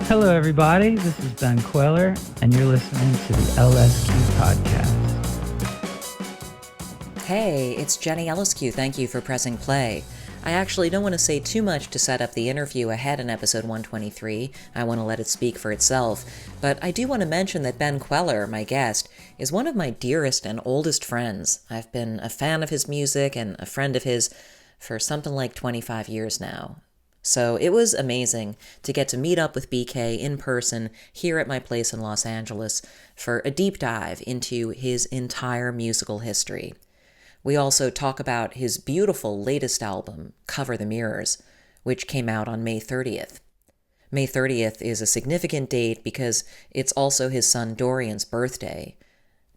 Hello, everybody. This is Ben Kweller, and you're listening to the LSQ Podcast. Hey, it's Jenny LSQ. Thank you for pressing play. I actually don't want to say too much to set up the interview ahead in episode 123. I want to let it speak for itself. But I do want to mention that Ben Kweller, my guest, is one of my dearest and oldest friends. I've been a fan of his music and a friend of his for something like 25 years now. So it was amazing to get to meet up with BK in person here at my place in Los Angeles for a deep dive into his entire musical history. We also talk about his beautiful latest album, Cover the Mirrors, which came out on May 30th. May 30th is a significant date because it's also his son Dorian's birthday.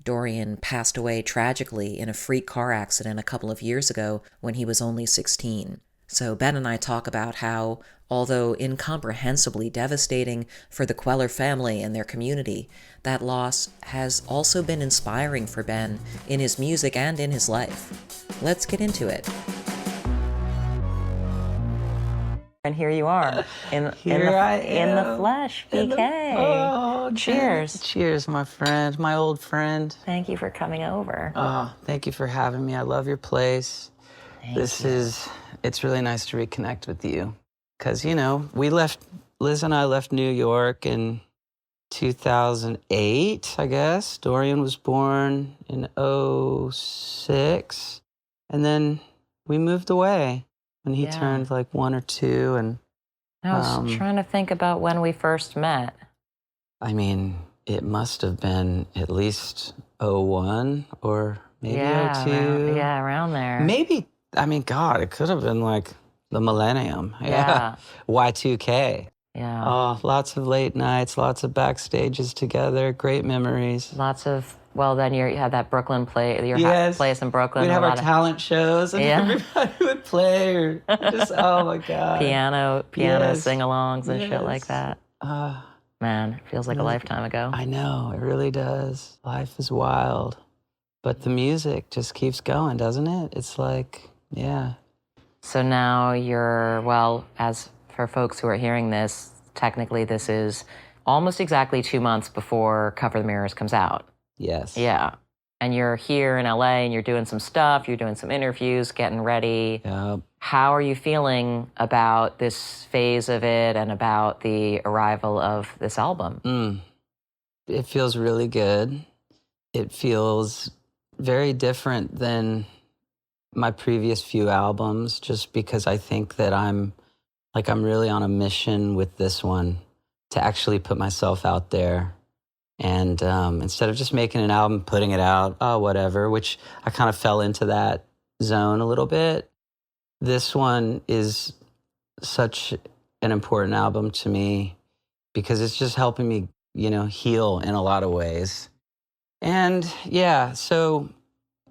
Dorian passed away tragically in a freak car accident a couple of years ago when he was only 16. So Ben and I talk about how, although incomprehensibly devastating for the Kweller family and their community, that loss has also been inspiring for Ben in his music and in his life. Let's get into it. And here you are, in the flesh, BK. Cheers. Cheers, my friend, my old friend. Thank you for coming over. Oh, thank you for having me. I love your place. It's really nice to reconnect with you. Because, Liz and I left New York in 2008, I guess. Dorian was born in 2006. And then we moved away when he turned like 1 or 2. And I was trying to think about when we first met. I mean, it must have been at least 2001 or maybe 2002. Around there. Maybe. I mean, God, it could have been like the millennium. Yeah. Y2K. Yeah. Oh, lots of late nights, lots of backstages together, great memories. Lots of, then you had that Brooklyn place in Brooklyn. We'd have our talent shows and everybody would play or just, oh my God. Piano sing-alongs and shit like that. Man, it feels like a lifetime ago. I know, it really does. Life is wild. But the music just keeps going, doesn't it? It's like... Yeah. So now you're, as for folks who are hearing this, technically this is almost exactly 2 months before Cover the Mirrors comes out. Yes. Yeah. And you're here in LA and you're doing some stuff, you're doing some interviews, getting ready. Yep. How are you feeling about this phase of it and about the arrival of this album? It feels really good. It feels very different than my previous few albums, just because I think that I'm really on a mission with this one to actually put myself out there. And instead of just making an album, putting it out, whatever, which I kind of fell into that zone a little bit. This one is such an important album to me because it's just helping me, heal in a lot of ways. And so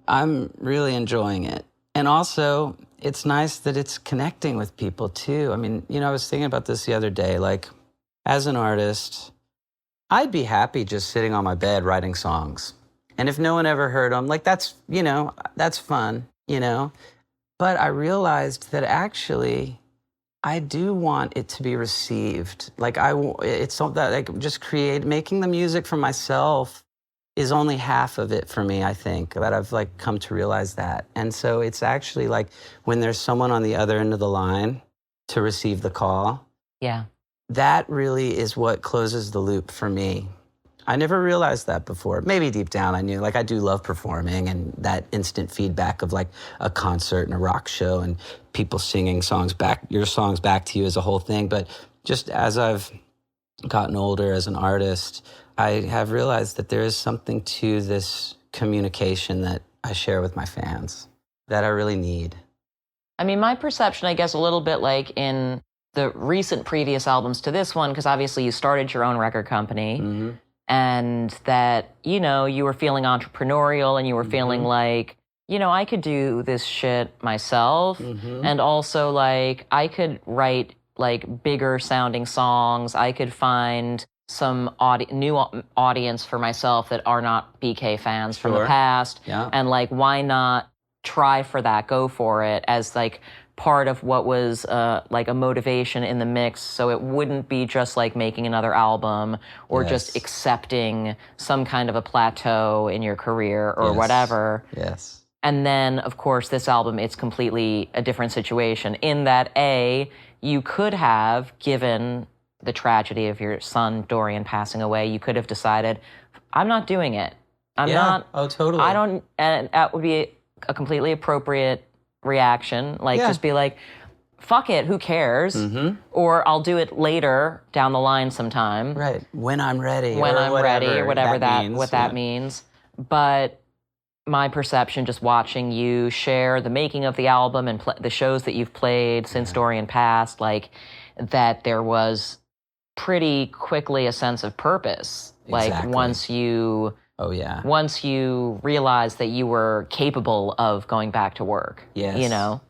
I'm really enjoying it. And also, it's nice that it's connecting with people, too. I mean, I was thinking about this the other day. Like, as an artist, I'd be happy just sitting on my bed writing songs. And if no one ever heard them, that's fun, But I realized that actually, I do want it to be received. It's something that, making the music for myself is only half of it for me, I think, that I've come to realize that. And so it's actually when there's someone on the other end of the line to receive the call. Yeah. That really is what closes the loop for me. I never realized that before. Maybe deep down I knew, I do love performing and that instant feedback of a concert and a rock show and people singing your songs back to you as a whole thing. But just as I've gotten older as an artist, I have realized that there is something to this communication that I share with my fans that I really need. I mean, my perception, I guess, a little bit in the recent previous albums to this one, because obviously you started your own record company, and that, you were feeling entrepreneurial and you were feeling I could do this shit myself, and also I could write bigger sounding songs. I could find some new audience for myself that are not BK fans from the past. Yeah. And why not try for that, go for it, as part of what was like a motivation in the mix, so it wouldn't be just like making another album or just accepting some kind of a plateau in your career or whatever. Yes. And then, of course, this album, it's completely a different situation in that, A, you could have, given the tragedy of your son, Dorian, passing away, you could have decided, I'm not doing it. I'm not. Oh, totally. I don't, and that would be a completely appropriate reaction. Like, just be like, fuck it, who cares? Or I'll do it later down the line sometime. Right, when I'm ready. When I'm ready, or whatever that means, what that means. But my perception, just watching you share the making of the album and the shows that you've played since Dorian passed, like, that there was pretty quickly a sense of purpose. Like, once you realized that you were capable of going back to work. Yes. You know?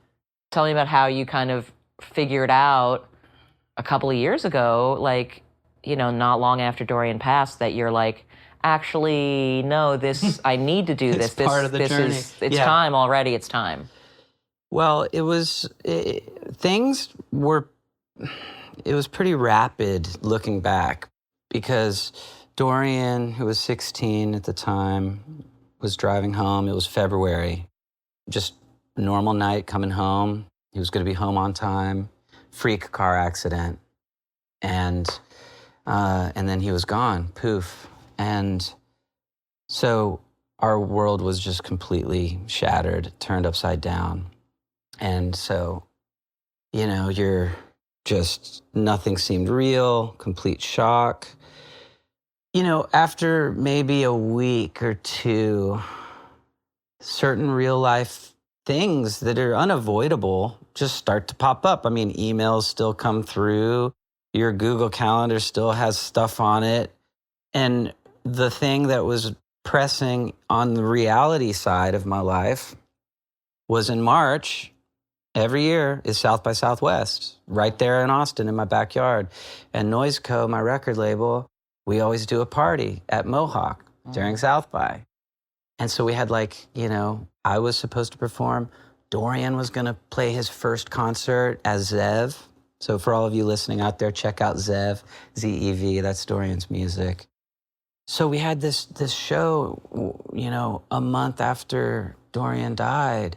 Tell me about how you kind of figured out a couple of years ago, like, you know, not long after Dorian passed, that you're like, actually, no, this, I need to do this. It's part of the journey. It's time already, it's time. Well, it was pretty rapid looking back, because Dorian, who was 16 at the time, was driving home. It was February, just a normal night coming home. He was going to be home on time. Freak car accident, and then he was gone. Poof. And so our world was just completely shattered, turned upside down. And so, you know, nothing seemed real, complete shock. You know, after maybe a week or two, certain real life things that are unavoidable just start to pop up. I mean, emails still come through. Your Google Calendar still has stuff on it. And the thing that was pressing on the reality side of my life was in March. Every year is South by Southwest, right there in Austin in my backyard. And Noise Co., my record label, we always do a party at Mohawk during South by. And so we had, like, you know, I was supposed to perform. Dorian was going to play his first concert as Zev. So for all of you listening out there, check out Zev, Z-E-V, that's Dorian's music. So we had this show, you know, a month after Dorian died.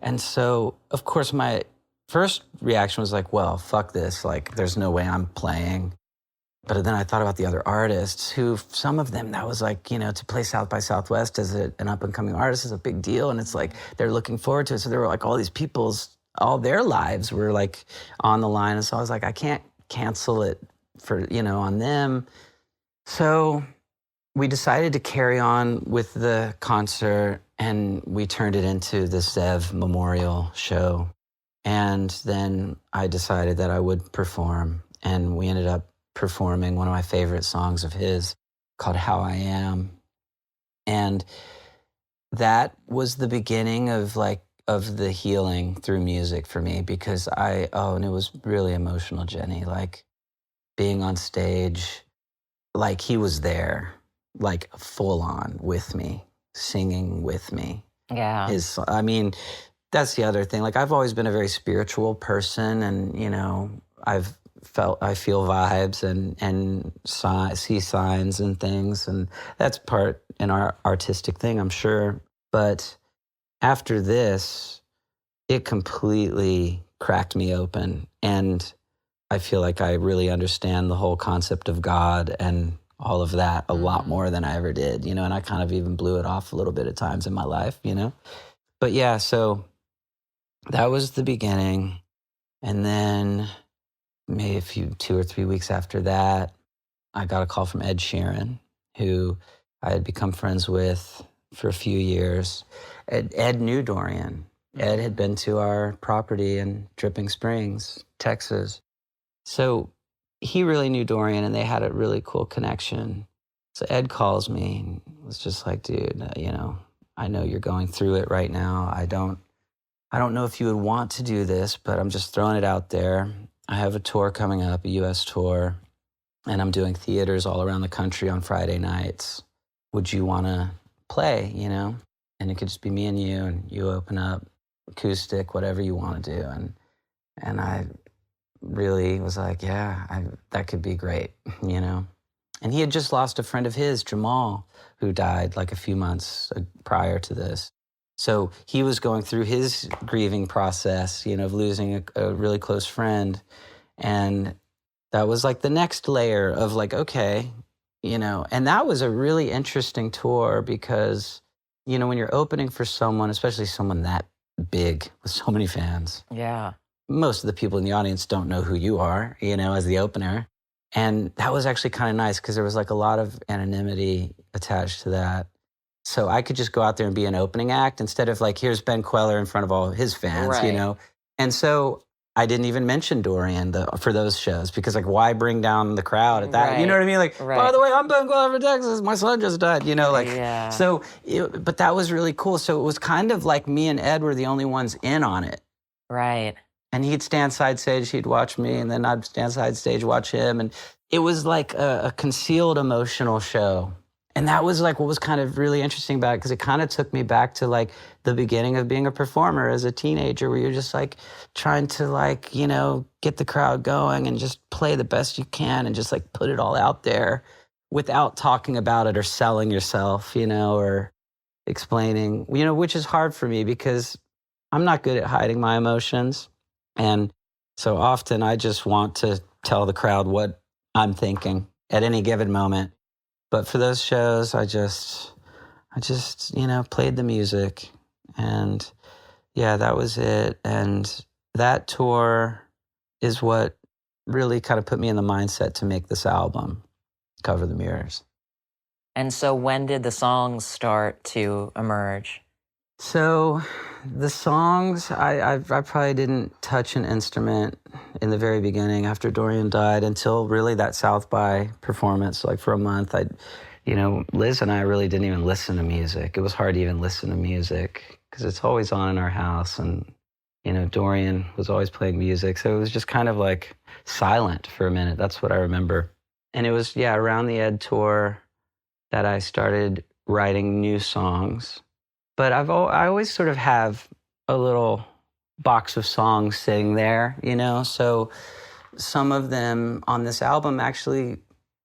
And so, of course, my first reaction was like, well, fuck this. Like, there's no way I'm playing. But then I thought about the other artists who, some of them, that was like, you know, to play South by Southwest as an up-and-coming artist is a big deal. And it's like, they're looking forward to it. So there were like all these people's, all their lives were like on the line. And so I was like, I can't cancel it for, you know, on them. So we decided to carry on with the concert, and we turned it into the Zev Memorial show. And then I decided that I would perform, and we ended up performing one of my favorite songs of his called How I Am. And that was the beginning of the healing through music for me, because and it was really emotional, Jenny, like being on stage, like he was there, like full on with me, singing with me. Yeah. I mean, that's the other thing. Like, I've always been a very spiritual person, and, you know, I feel vibes and see signs and things, and that's part in our artistic thing, I'm sure. But after this, it completely cracked me open, and I feel like I really understand the whole concept of God and all of that a lot more than I ever did, you know, and I kind of even blew it off a little bit at times in my life, you know. But yeah, so that was the beginning. And then maybe 2 or 3 weeks after that, I got a call from Ed Sheeran, who I had become friends with for a few years. Ed knew Dorian. Ed had been to our property in Dripping Springs, Texas. So he really knew Dorian, and they had a really cool connection. So Ed calls me and was just like, dude, you know, I know you're going through it right now. I don't know if you would want to do this, but I'm just throwing it out there. I have a tour coming up, a U.S. tour, and I'm doing theaters all around the country on Friday nights. Would you want to play, you know? And it could just be me and you open up, acoustic, whatever you want to do. And And I really was like, yeah, that could be great, you know? And he had just lost a friend of his, Jamal, who died like a few months prior to this. So he was going through his grieving process, you know, of losing a really close friend. And that was like the next layer of like, okay, you know, and that was a really interesting tour because, you know, when you're opening for someone, especially someone that big with so many fans. Yeah. Most of the people in the audience don't know who you are, you know, as the opener. And that was actually kind of nice because there was like a lot of anonymity attached to that. So I could just go out there and be an opening act instead of like, here's Ben Kweller in front of all his fans, you know? And so I didn't even mention Dorian for those shows because like, why bring down the crowd at that? You know what I mean? Like, by the way, I'm Ben Kweller from Texas. My son just died, you know, like, so, but that was really cool. So it was kind of like me and Ed were the only ones in on it. Right. And he'd stand side stage, he'd watch me, and then I'd stand side stage, watch him. And it was like a concealed emotional show. And that was like what was kind of really interesting about it, because it kind of took me back to like the beginning of being a performer as a teenager, where you're just like trying to like, you know, get the crowd going and just play the best you can and just like put it all out there without talking about it or selling yourself, you know, or explaining, you know, which is hard for me because I'm not good at hiding my emotions. And so often I just want to tell the crowd what I'm thinking at any given moment. But for those shows, I just, you know, played the music. And yeah, that was it. And that tour is what really kind of put me in the mindset to make this album, Cover the Mirrors. And so when did the songs start to emerge? So the songs, I probably didn't touch an instrument in the very beginning after Dorian died until really that South by performance. Like for a month, you know, Liz and I really didn't even listen to music. It was hard to even listen to music because it's always on in our house. And, you know, Dorian was always playing music. So it was just kind of like silent for a minute. That's what I remember. And it was, yeah, around the Ed tour that I started writing new songs. But I always sort of have a little box of songs sitting there, you know? So some of them on this album actually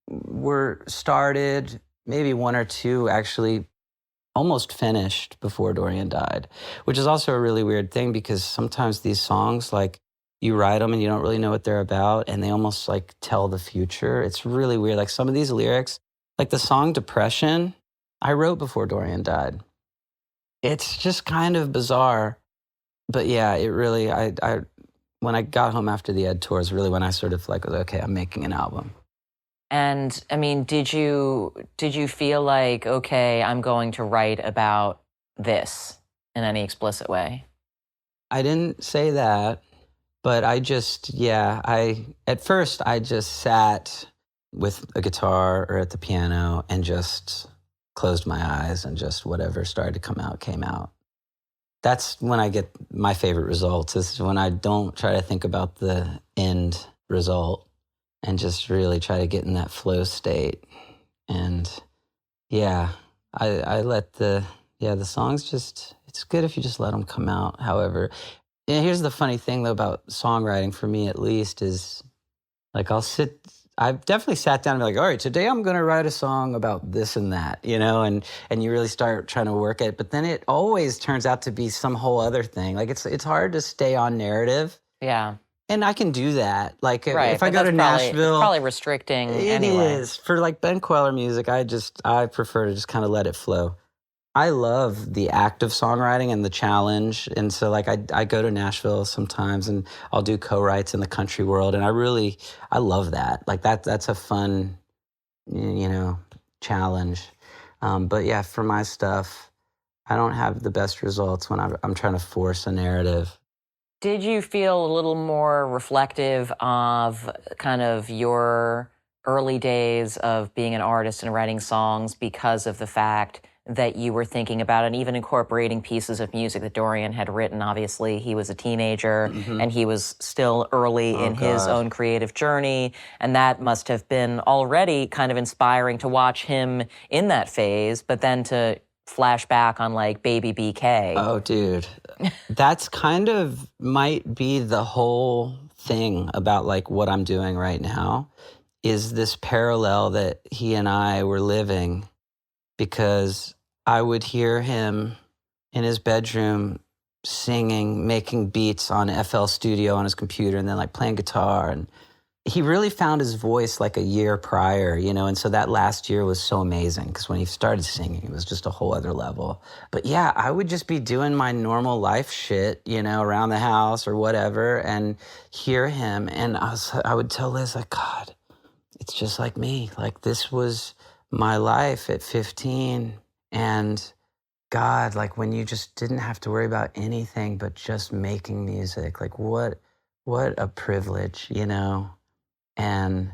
were started, maybe one or two actually almost finished before Dorian died, which is also a really weird thing because sometimes these songs, like, you write them and you don't really know what they're about, and they almost like tell the future. It's really weird. Like some of these lyrics, like the song Depression, I wrote before Dorian died. It's just kind of bizarre. But yeah, it really, I when I got home after the Ed tour is really when I sort of like was, okay, I'm making an album. And I mean, did you feel like, okay, I'm going to write about this in any explicit way? I didn't say that, but I just, at first I just sat with a guitar or at the piano and just closed my eyes and just whatever started to come out came out. That's when I get my favorite results, is when I don't try to think about the end result and just really try to get in that flow state. And yeah, I let the songs just, it's good if you just let them come out. However, and here's the funny thing though about songwriting, for me at least, is like I've definitely sat down and be like, all right, today I'm going to write a song about this and that, you know, and you really start trying to work it. But then it always turns out to be some whole other thing. Like it's hard to stay on narrative. Yeah. And I can do that. Like right, if I go to Nashville. It's probably restricting anyway. It is. For like Ben Kweller music, I prefer to just kind of let it flow. I love the act of songwriting and the challenge. And so like I go to Nashville sometimes and I'll do co-writes in the country world. And I love that. Like that's a fun, you know, challenge. But yeah, for my stuff, I don't have the best results when I'm trying to force a narrative. Did you feel a little more reflective of kind of your early days of being an artist and writing songs because of the fact that you were thinking about and even incorporating pieces of music that Dorian had written? Obviously, he was a teenager and he was still early in his own creative journey. And that must have been already kind of inspiring to watch him in that phase, but then to flash back on like Baby BK. Oh, dude. that's kind of might be the whole thing about like what I'm doing right now is this parallel that he and I were living, because I would hear him in his bedroom singing, making beats on FL Studio on his computer, and then like playing guitar. And he really found his voice like a year prior, you know, and so that last year was so amazing because when he started singing, it was just a whole other level. But yeah, I would just be doing my normal life shit, you know, around the house or whatever, and hear him. And I would tell Liz, like, God, it's just like me. Like, this was my life at 15. And God, like when you just didn't have to worry about anything but just making music, like what a privilege, you know? And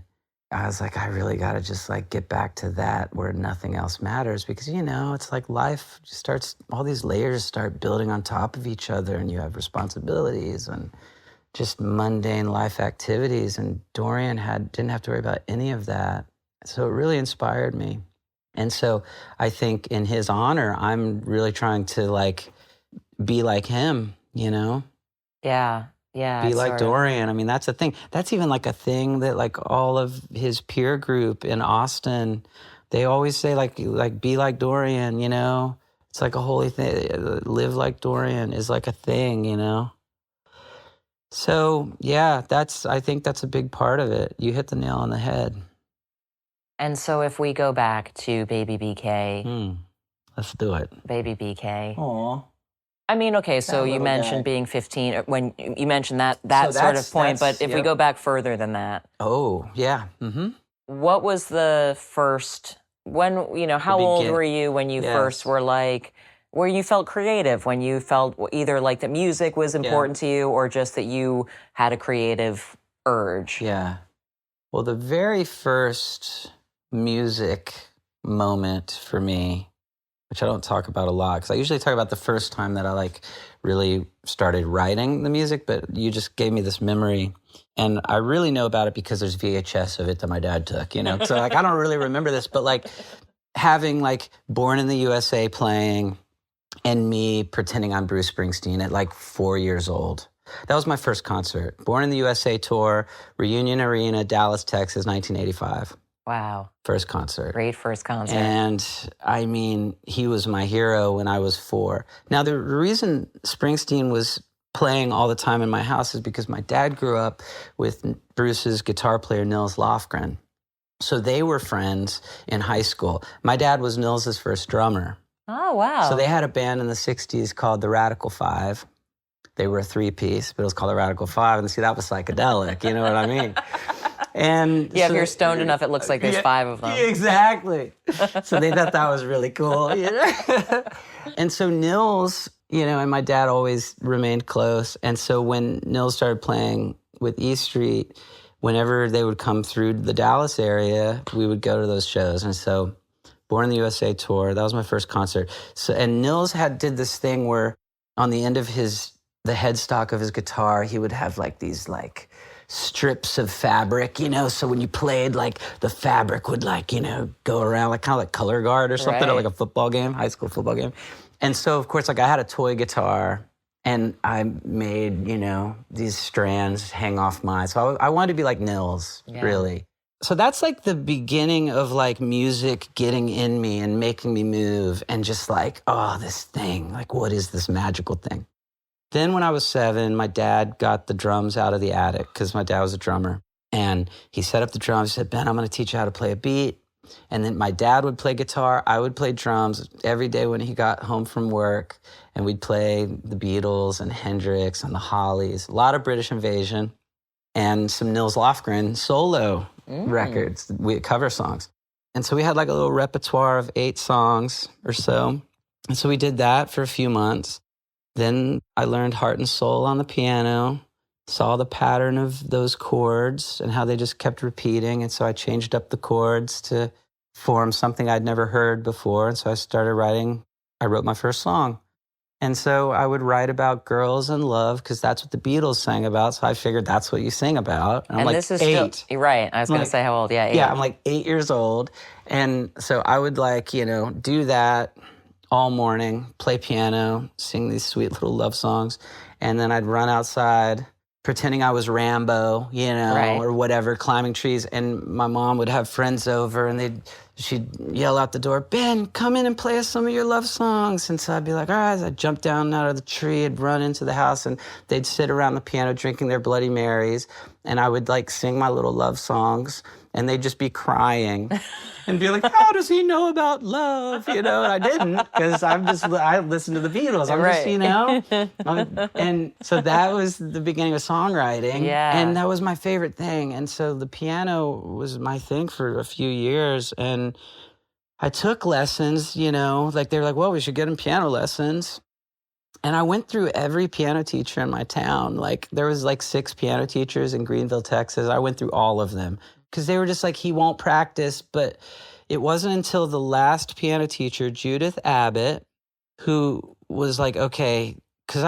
I was like, I really got to just like get back to that where nothing else matters, because, you know, it's like life just starts, all these layers start building on top of each other, and you have responsibilities and just mundane life activities. And Dorian didn't have to worry about any of that. So it really inspired me. And so I think in his honor, I'm really trying to like be like him, you know? Yeah. Yeah. Be like Dorian. I mean, that's a thing. That's even like a thing that like all of his peer group in Austin, they always say like be like Dorian, you know? It's like a holy thing. Live like Dorian is like a thing, you know? So yeah, I think that's a big part of it. You hit the nail on the head. And so if we go back to Baby BK. Let's do it. Baby BK. Aw. I mean, okay, so you mentioned being 15, when you mentioned that sort of point, but if we go back further than that. Oh, yeah. Mm-hmm. What was the first, how old were you when you first were like, where you felt creative, when you felt either like that music was important to you or just that you had a creative urge? Yeah. Well, the very first music moment for me, which I don't talk about a lot, because I usually talk about the first time that I like really started writing the music, but you just gave me this memory. And I really know about it because there's VHS of it that my dad took, you know? So like, I don't really remember this, but like having like Born in the USA playing and me pretending I'm Bruce Springsteen at like 4 years old. That was my first concert. Born in the USA tour, Reunion Arena, Dallas, Texas, 1985. Wow. First concert. Great first concert. And I mean, he was my hero when I was 4. Now, the reason Springsteen was playing all the time in my house is because my dad grew up with Bruce's guitar player, Nils Lofgren. So they were friends in high school. My dad was Nils's first drummer. Oh, wow. So they had a band in the 60s called the Radical Five. They were a 3-piece, but it was called the Radical Five. And see, that was psychedelic, you know what I mean? And yeah, so, if you're stoned enough, it looks like there's 5 of them. Exactly. So they thought that was really cool. You know? And so Nils, you know, and my dad always remained close. And so when Nils started playing with E Street, whenever they would come through the Dallas area, we would go to those shows. And so Born in the USA tour, that was my first concert. So, and Nils did this thing where on the end of the headstock of his guitar, he would have like these like strips of fabric, you know, so when you played, like the fabric would like, you know, go around like kind of like color guard or something, or like a football game, high school football game. And so of course, like I had a toy guitar and I made, you know, these strands hang off mine. So I wanted to be like Nils, really. So that's like the beginning of like music getting in me and making me move and just like, oh, this thing, like what is this magical thing? Then when I was 7, my dad got the drums out of the attic because my dad was a drummer. And he set up the drums. He said, Ben, I'm going to teach you how to play a beat. And then my dad would play guitar. I would play drums every day when he got home from work. And we'd play the Beatles and Hendrix and the Hollies, a lot of British Invasion, and some Nils Lofgren solo records, cover songs. And so we had like a little repertoire of 8 songs or so. And so we did that for a few months. Then I learned Heart and Soul on the piano, saw the pattern of those chords and how they just kept repeating. And so I changed up the chords to form something I'd never heard before. And so I wrote my first song. And so I would write about girls and love because that's what the Beatles sang about. So I figured that's what you sing about. And I'm like, this is 8. You're right. I was going to say how old. Yeah, 8. Yeah, I'm like 8 years old. And so I would like, you know, do that all morning, play piano, sing these sweet little love songs. And then I'd run outside pretending I was Rambo, Right. or whatever, climbing trees. And my mom would have friends over and she'd yell out the door, Ben, come in and play us some of your love songs. And so I'd be like, all right. I'd jump down out of the tree, I'd run into the house, and they'd sit around the piano drinking their Bloody Marys. And I would like sing my little love songs, and they'd just be crying and be like, how does he know about love? And I didn't, because I listened to the Beatles. And so that was the beginning of songwriting. Yeah. And that was my favorite thing. And so the piano was my thing for a few years. And I took lessons, like they were like, well, we should get him piano lessons. And I went through every piano teacher in my town. Like there was like 6 piano teachers in Greenville, Texas. I went through all of them because they were just like, he won't practice. But it wasn't until the last piano teacher, Judith Abbott, who was like, okay, because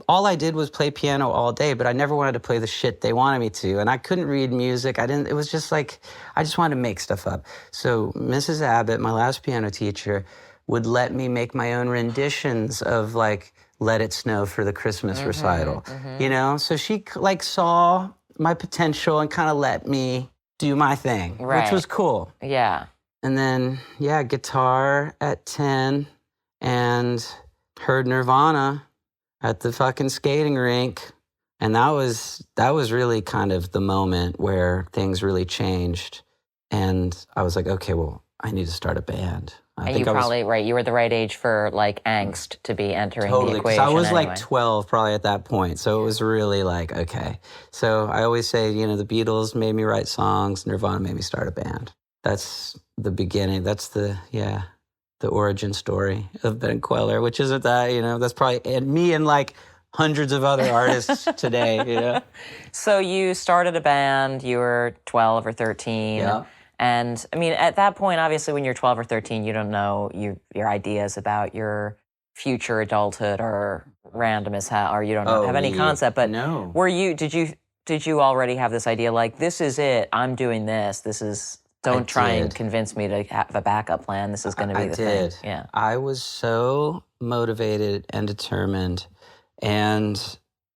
all I did was play piano all day, but I never wanted to play the shit they wanted me to. And I couldn't read music. It was just like, I just wanted to make stuff up. So Mrs. Abbott, my last piano teacher, would let me make my own renditions of like Let It Snow for the Christmas recital, So she like saw my potential and kind of let me do my thing, which was cool. Yeah. And then, guitar at 10 and heard Nirvana at the fucking skating rink. And that was really kind of the moment where things really changed. And I was like, okay, well, I need to start a band. You were the right age for like angst to be entering totally, the equation. I was anyway. like 12 probably at that point. So it was really like, okay. So I always say, the Beatles made me write songs. Nirvana made me start a band. That's the beginning. That's the origin story of Ben Kweller, which isn't that, that's probably me and like hundreds of other artists today, So you started a band, you were 12 or 13. Yeah. And I mean, at that point, obviously, when you're 12 or 13, you don't know your ideas about your future adulthood or random as hell, or you don't have any concept. But no. Did you already have this idea like, this is it, I'm doing this, don't try and convince me to have a backup plan, this is going to be the thing. Yeah. I was so motivated and determined. And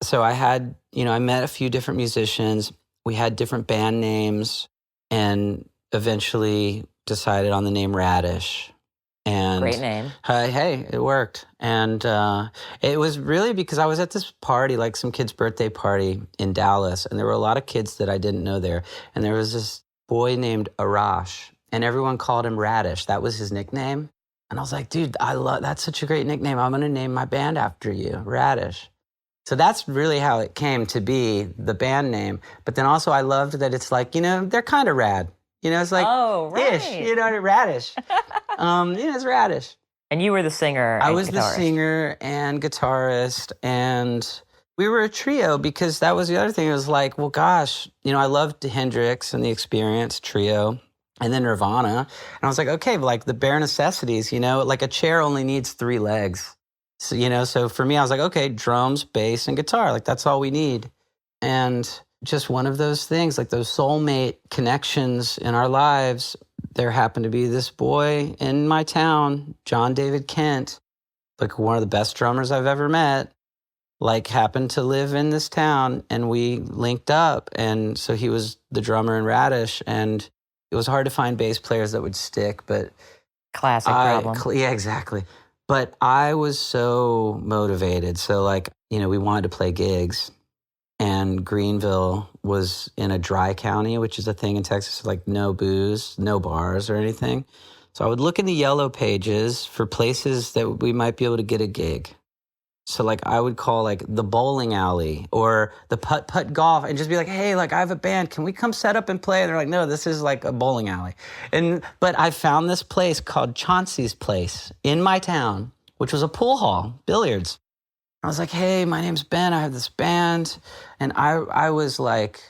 so I had, I met a few different musicians. We had different band names, and eventually decided on the name Radish. And great name. Hey, it worked. And it was really because I was at this party, like some kid's birthday party in Dallas, and there were a lot of kids that I didn't know there. And there was this boy named Arash, and everyone called him Radish. That was his nickname. And I was like, dude, that's such a great nickname. I'm going to name my band after you, Radish. So that's really how it came to be, the band name. But then also I loved that it's like, they're kind of rad. It's like, ish, Radish. It's Radish. And you were the singer. I was the singer and guitarist, and we were a trio because that was the other thing. It was like, well, gosh, I loved Hendrix and the Experience trio, and then Nirvana. And I was like, okay, like the bare necessities, like a chair only needs 3 legs. So, so for me, I was like, okay, drums, bass, and guitar. Like that's all we need. And just one of those things, like those soulmate connections in our lives. There happened to be this boy in my town, John David Kent, like one of the best drummers I've ever met, like happened to live in this town, and we linked up. And so he was the drummer in Radish, and it was hard to find bass players that would stick, but classic problem. Yeah, exactly. But I was so motivated. So like, we wanted to play gigs. And Greenville was in a dry county, which is a thing in Texas, like no booze, no bars or anything. So I would look in the yellow pages for places that we might be able to get a gig. So like I would call like the bowling alley or the putt golf and just be like, hey, like I have a band. Can we come set up and play? And they're like, no, this is like a bowling alley. But I found this place called Chauncey's Place in my town, which was a pool hall, billiards. I was like, hey, my name's Ben. I have this band. And I was like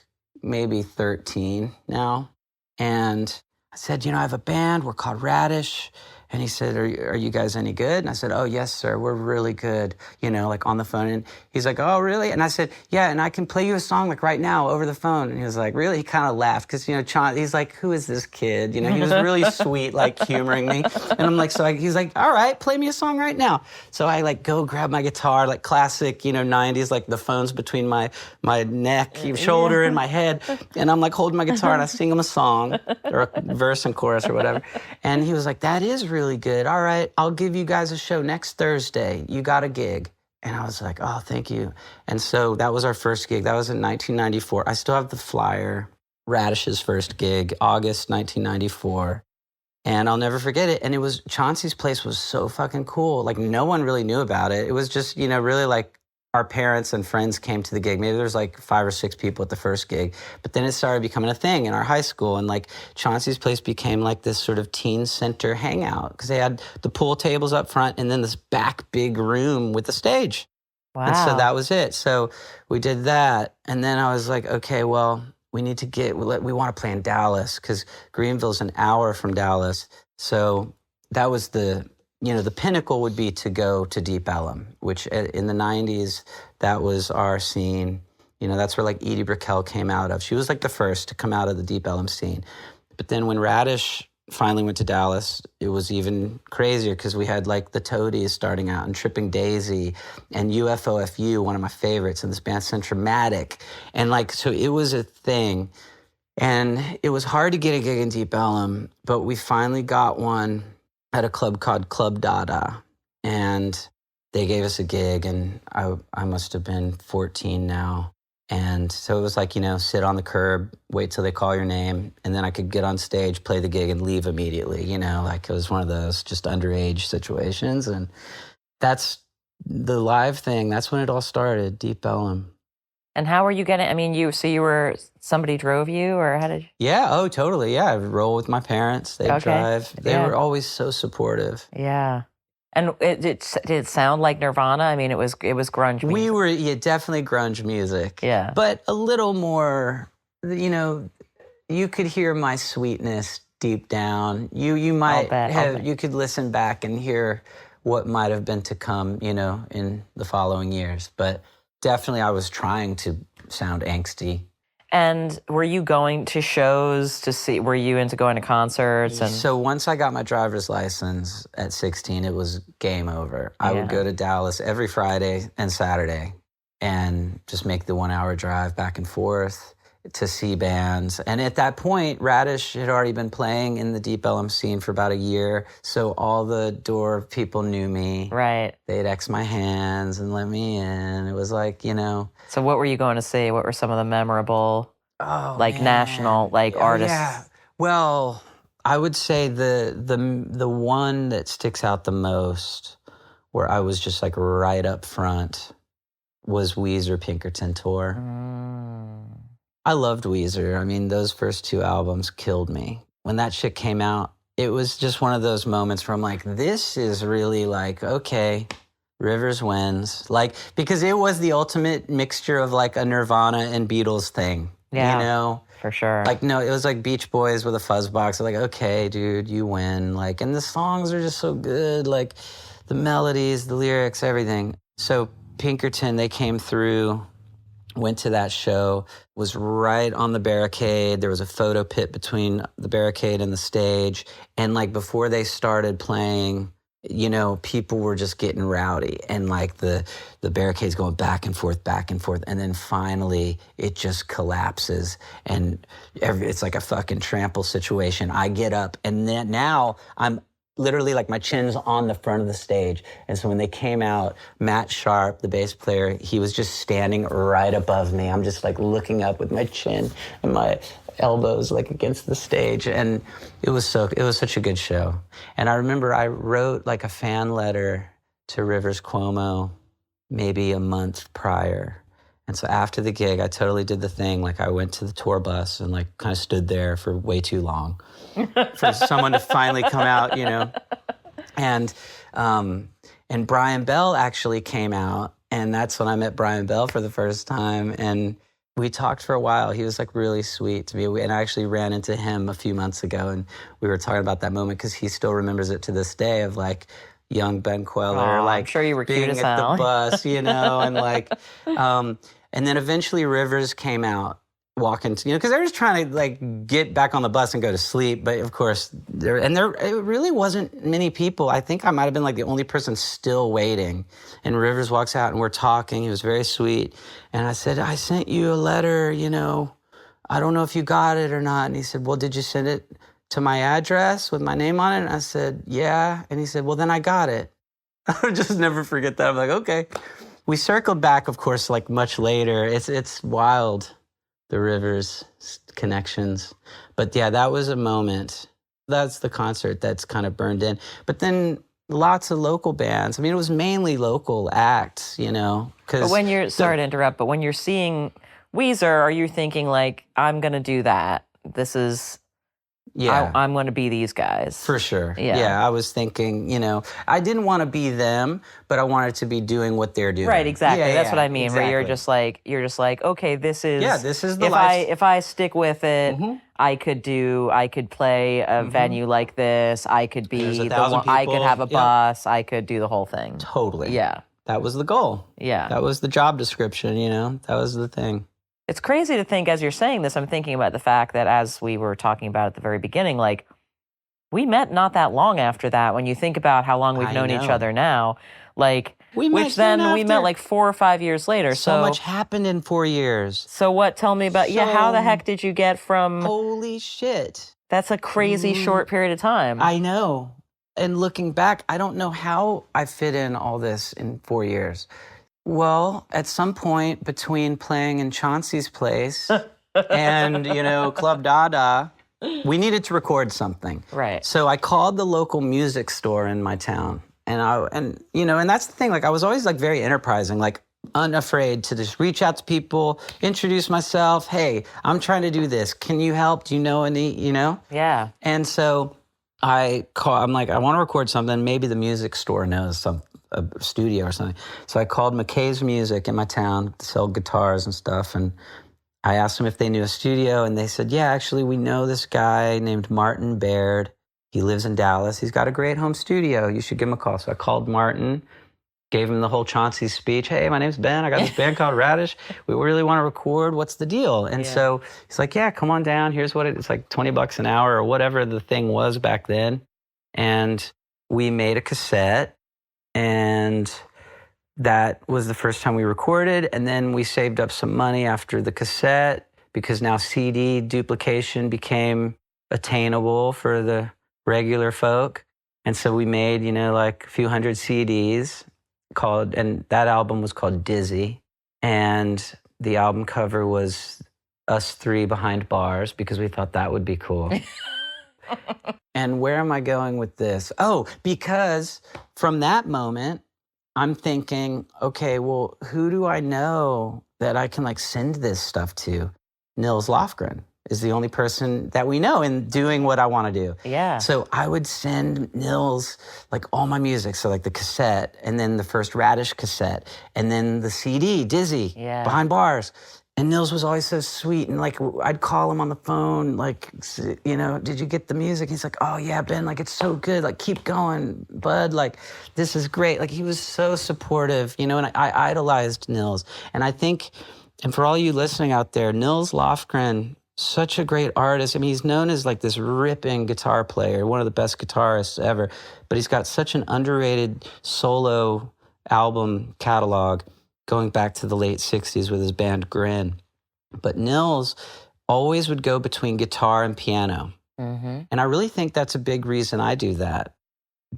maybe 13 now. And I said, I have a band. We're called Radish. And he said, are you guys any good? And I said, oh, yes, sir. We're really good, like on the phone. And he's like, oh, really? And I said, yeah, and I can play you a song like right now over the phone. And he was like, really? He kind of laughed because, he's like, who is this kid? He was really sweet, like humoring me. And I'm like, he's like, all right, play me a song right now. So I like go grab my guitar, like classic, 90s, like the phone's between my neck, shoulder, and my head. And I'm like holding my guitar and I sing him a song or a verse and chorus or whatever. And he was like, that is really good. All right, I'll give you guys a show next Thursday. You got a gig. And I was like, oh, thank you. And so that was our first gig. That was in 1994. I still have the flyer. Radish's first gig, August 1994. And I'll never forget it. And it was, Chauncey's place was so fucking cool. Like, no one really knew about it. It was just, really like our parents and friends came to the gig. Maybe there was like 5 or 6 people at the first gig. But then it started becoming a thing in our high school. And like Chauncey's place became like this sort of teen center hangout because they had the pool tables up front and then this back big room with the stage. Wow. And so that was it. So we did that. And then I was like, okay, well, we need to we want to play in Dallas because Greenville's an hour from Dallas. So that was the pinnacle would be to go to Deep Ellum, which in the 90s, that was our scene. That's where like Edie Brickell came out of. She was like the first to come out of the Deep Ellum scene. But then when Radish finally went to Dallas, it was even crazier because we had like the Toadies starting out and Tripping Daisy and UFOFU, one of my favorites, and this band Centromatic. And like, so it was a thing. And it was hard to get a gig in Deep Ellum, but we finally got one at a club called Club Dada, and they gave us a gig, and I must have been 14 now. And so it was like, sit on the curb, wait till they call your name, and then I could get on stage, play the gig, and leave immediately, like it was one of those just underage situations. And that's the live thing. That's when it all started, Deep Ellum. And how were you getting, somebody drove you, or how did you? Yeah, oh, totally, yeah. I would roll with my parents. They'd drive. They were always so supportive. Yeah. And did it sound like Nirvana? It was grunge music. We were, definitely grunge music. Yeah. But a little more, you could hear my sweetness deep down. You might you could listen back and hear what might have been to come, in the following years. But definitely I was trying to sound angsty. And were you going to shows to see, were you into going to concerts? And So once I got my driver's license at 16, it was game over. I would go to Dallas every Friday and Saturday and just make the 1-hour drive back and forth to see bands. And at that point, Radish had already been playing in the Deep Ellum scene for about a year. So all the door people knew me. Right. They'd X my hands and let me in. It was like, So what were you going to see? What were some of the memorable, man. national, artists? Yeah. Well, I would say the one that sticks out the most, where I was just like right up front, was Weezer Pinkerton tour. I loved Weezer. Those first 2 albums killed me. When that shit came out, it was just one of those moments where I'm like, this is really like, okay, Rivers wins. Because it was the ultimate mixture of like a Nirvana and Beatles thing. Yeah, for sure. No, it was like Beach Boys with a fuzz box. Like, okay, dude, you win. And the songs are just so good. Like the melodies, the lyrics, everything. So Pinkerton, they came through, went to that show, was right on the barricade. There was a photo pit between the barricade and the stage. And before they started playing, people were just getting rowdy, and the barricade's going back and forth, and then finally it just collapses, and it's like a fucking trample situation. I get up, and then now I'm literally my chin's on the front of the stage. And so when they came out, Matt Sharp, the bass player, he was just standing right above me. I'm just looking up with my chin and my elbows against the stage. And it was such a good show. And I remember I wrote a fan letter to Rivers Cuomo maybe a month prior. And so after the gig, I totally did the thing. I went to the tour bus and kind of stood there for way too long for someone to finally come out, And Brian Bell actually came out, and that's when I met Brian Bell for the first time. And we talked for a while. He was like really sweet to me. And I actually ran into him a few months ago, and we were talking about that moment because he still remembers it to this day of like young Ben Kweller, like I'm sure you were cute being as at hell. the bus, you know, and like, and then eventually Rivers came out walking, you know, because they were just trying to like get back on the bus and go to sleep. But of course, there it really wasn't many people. I think I might have been like the only person still waiting. And Rivers walks out and we're talking. He was very sweet. And I said, I sent you a letter, you know, I don't know if you got it or not. And he said, well, did you send it to my address with my name on it? And I said, yeah. And he said, well, then I got it. I'll just never forget that. I'm like, okay. We circled back, of course, like much later. It's wild, the Rivers connections. But yeah, that was a moment. That's the concert that's kind of burned in. But then lots of local bands. I mean, it was mainly local acts, you know. But when you're, sorry to interrupt, but when you're seeing Weezer, are you thinking like, I'm going to do that? This is... Yeah, I'm going to be these guys. For sure. Yeah. I was thinking, you know, I didn't want to be them, but I wanted to be doing what they're doing. Right, exactly. Yeah, That's what I mean. exactly. Where you're just like, okay, this is the if life. if I stick with it, I could play a venue like this. I could be the one, I could have a bus. I could do the whole thing. Totally. Yeah. That was the goal. Yeah. That was the job description, you know. That was the thing. It's crazy to think, as you're saying this, I'm thinking about the fact that, as we were talking about at the very beginning, like, we met not that long after that. When you think about how long we've known each other now, like, we met 4 or 5 years later. So much happened in 4 years. So what? Tell me about, how the heck did you get from... Holy shit. That's a crazy short period of time. I know. And looking back, I don't know how I fit in all this in 4 years. Well, at some point between playing in Chauncey's place and, you know, Club Dada, we needed to record something. Right. So I called the local music store in my town. And you know, and that's the thing, like I was always like very enterprising, like unafraid to just reach out to people, introduce myself. Hey, I'm trying to do this. Can you help? Do you know any, you know? Yeah. And so I'm like, I want to record something. Maybe the music store knows a studio or something. So I called McKay's Music in my town to sell guitars and stuff. And I asked them if they knew a studio. And they said, yeah, actually, we know this guy named Martin Baird. He lives in Dallas. He's got a great home studio. You should give him a call. So I called Martin, gave him the whole Chauncey speech. Hey, my name's Ben. I got this band called Radish. We really want to record. What's the deal? And so he's like, yeah, come on down. Here's what it's like, $20 an hour or whatever the thing was back then. And we made a cassette. And that was the first time we recorded. And then we saved up some money after the cassette because now CD duplication became attainable for the regular folk. And so we made, you know, like a few hundred CDs and that album was called Dizzy. And the album cover was us three behind bars because we thought that would be cool. And where am I going with this? Oh, because from that moment, I'm thinking, okay, well, who do I know that I can like send this stuff to? Nils Lofgren is the only person that we know in doing what I want to do. Yeah. So I would send Nils like all my music. So like the cassette and then the first Radish cassette and then the CD, Dizzy, Behind Bars. And Nils was always so sweet. And like, I'd call him on the phone, like, you know, did you get the music? He's like, oh yeah, Ben, like, it's so good. Like, keep going, bud. Like, this is great. Like, he was so supportive, you know, and I idolized Nils. And I think, and for all you listening out there, Nils Lofgren, such a great artist. I mean, he's known as like this ripping guitar player, one of the best guitarists ever, but he's got such an underrated solo album catalog going back to the late 60s with his band Grin. But Nils always would go between guitar and piano. Mm-hmm. And I really think that's a big reason I do that.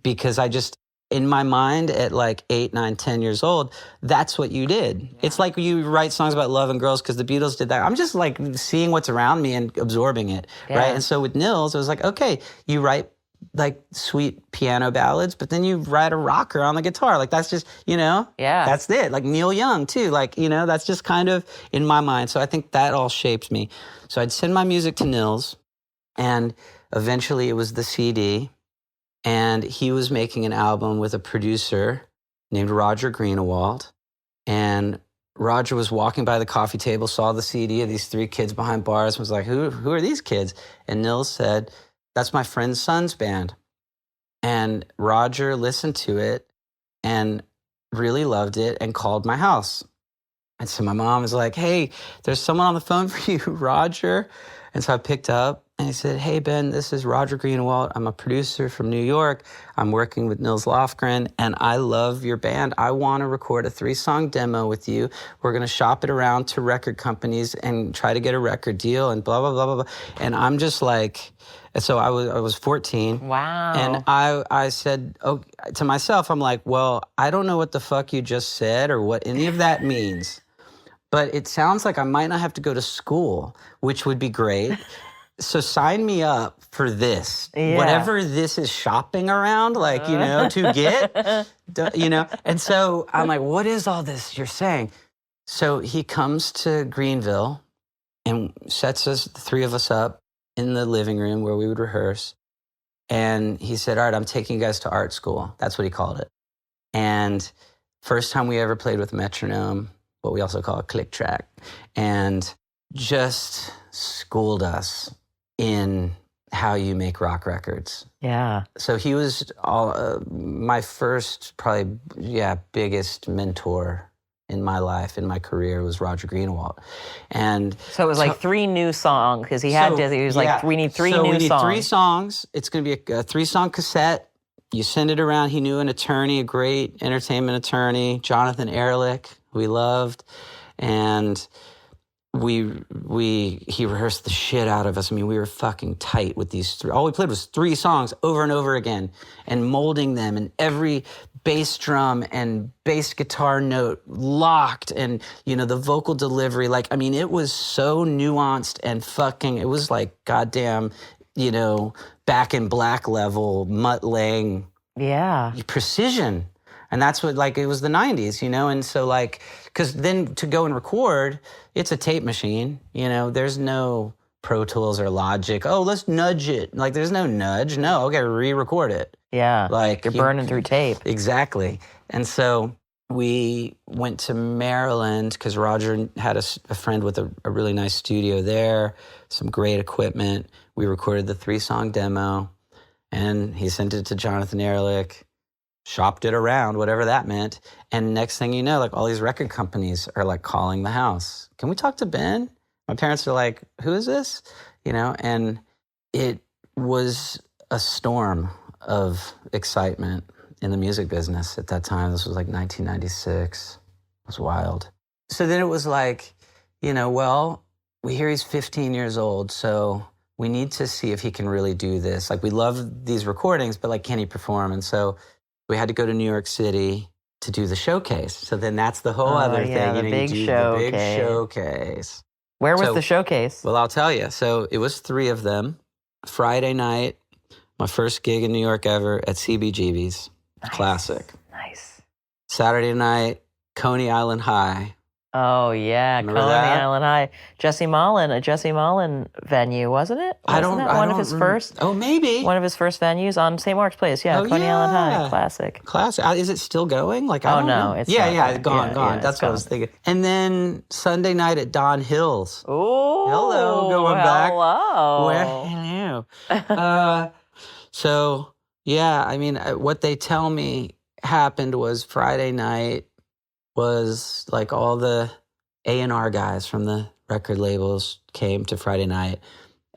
Because I just, in my mind at like 8, 9, 10 years old, that's what you did. Yeah. It's like you write songs about love and girls because the Beatles did that. I'm just like seeing what's around me and absorbing it, right? And so with Nils, it was like, okay, you write like sweet piano ballads, but then you write a rocker on the guitar. Like that's just, you know, that's it. Like Neil Young too. Like, you know, that's just kind of in my mind. So I think that all shaped me. So I'd send my music to Nils and eventually it was the CD and he was making an album with a producer named Roger Greenewald. And Roger was walking by the coffee table, saw the CD of these 3 kids behind bars, was like, who are these kids? And Nils said, that's my friend's son's band. And Roger listened to it and really loved it and called my house. And so my mom was like, hey, there's someone on the phone for you, Roger. And so I picked up and he said, hey, Ben, this is Roger Greenwald. I'm a producer from New York. I'm working with Nils Lofgren, and I love your band. I want to record a 3-song demo with you. We're going to shop it around to record companies and try to get a record deal and blah, blah, blah, blah, blah. And I'm just like, so I was 14. Wow. And I said to myself, I'm like, well, I don't know what the fuck you just said or what any of that means. But it sounds like I might not have to go to school, which would be great. So sign me up for this. Yeah. Whatever this is shopping around, like, to get, And so I'm like, what is all this you're saying? So he comes to Greenville and sets us, the 3 of us up in the living room where we would rehearse. And he said, all right, I'm taking you guys to art school. That's what he called it. And first time we ever played with metronome, what we also call a click track, and just schooled us in how you make rock records. Yeah. So he was my first, probably, biggest mentor in my life, in my career, was Roger Greenwald. And so it was like 3 new songs, because he was like, we need 3 new songs. So we need 3 songs. It's going to be a 3-song cassette. You send it around. He knew an attorney, a great entertainment attorney, Jonathan Ehrlich, who we loved. And he rehearsed the shit out of us. I mean, we were fucking tight with these 3. All we played was 3 songs over and over again and molding them, and every bass drum and bass guitar note locked, and, the vocal delivery. Like, I mean, it was so nuanced and fucking, it was like goddamn, Back in Black level, Mutt Lange precision. And that's what, like, it was the 90s, and so, like, because then to go and record, it's a tape machine, there's no Pro Tools or Logic. Oh, let's nudge it. Like, there's no nudge. No, okay, re-record it. Yeah, like you're burning through tape. Exactly. And so we went to Maryland because Roger had a friend with a really nice studio there, some great equipment. We recorded the 3-song demo, and he sent it to Jonathan Ehrlich, shopped it around, whatever that meant. And next thing you know, like, all these record companies are like calling the house. Can we talk to Ben? My parents are like, who is this? And it was a storm of excitement in the music business at that time. This was like 1996. It was wild. So then it was like, well, we hear he's 15 years old, so we need to see if he can really do this. Like, we love these recordings, but, like, can he perform? And so we had to go to New York City to do the showcase. So then that's the whole other thing. The big showcase. Where was the showcase? Well, I'll tell you. So it was 3 of them. Friday night, my first gig in New York ever at CBGB's. Nice. Classic. Nice. Saturday night, Coney Island High. Oh, yeah. Remember Coney that? Island High. a Jesse Mullen venue, wasn't it? Wasn't that one of his first? Oh, maybe. One of his first venues on St. Mark's Place. Yeah, Coney Island High. Classic. Is it still going? Like, I don't know. It's not. Gone. Yeah, That's what I was thinking. And then Sunday night at Don Hill's. Oh, hello, going back. Hello. So, yeah, I mean, what they tell me happened was Friday night was like all the A&R guys from the record labels came to Friday night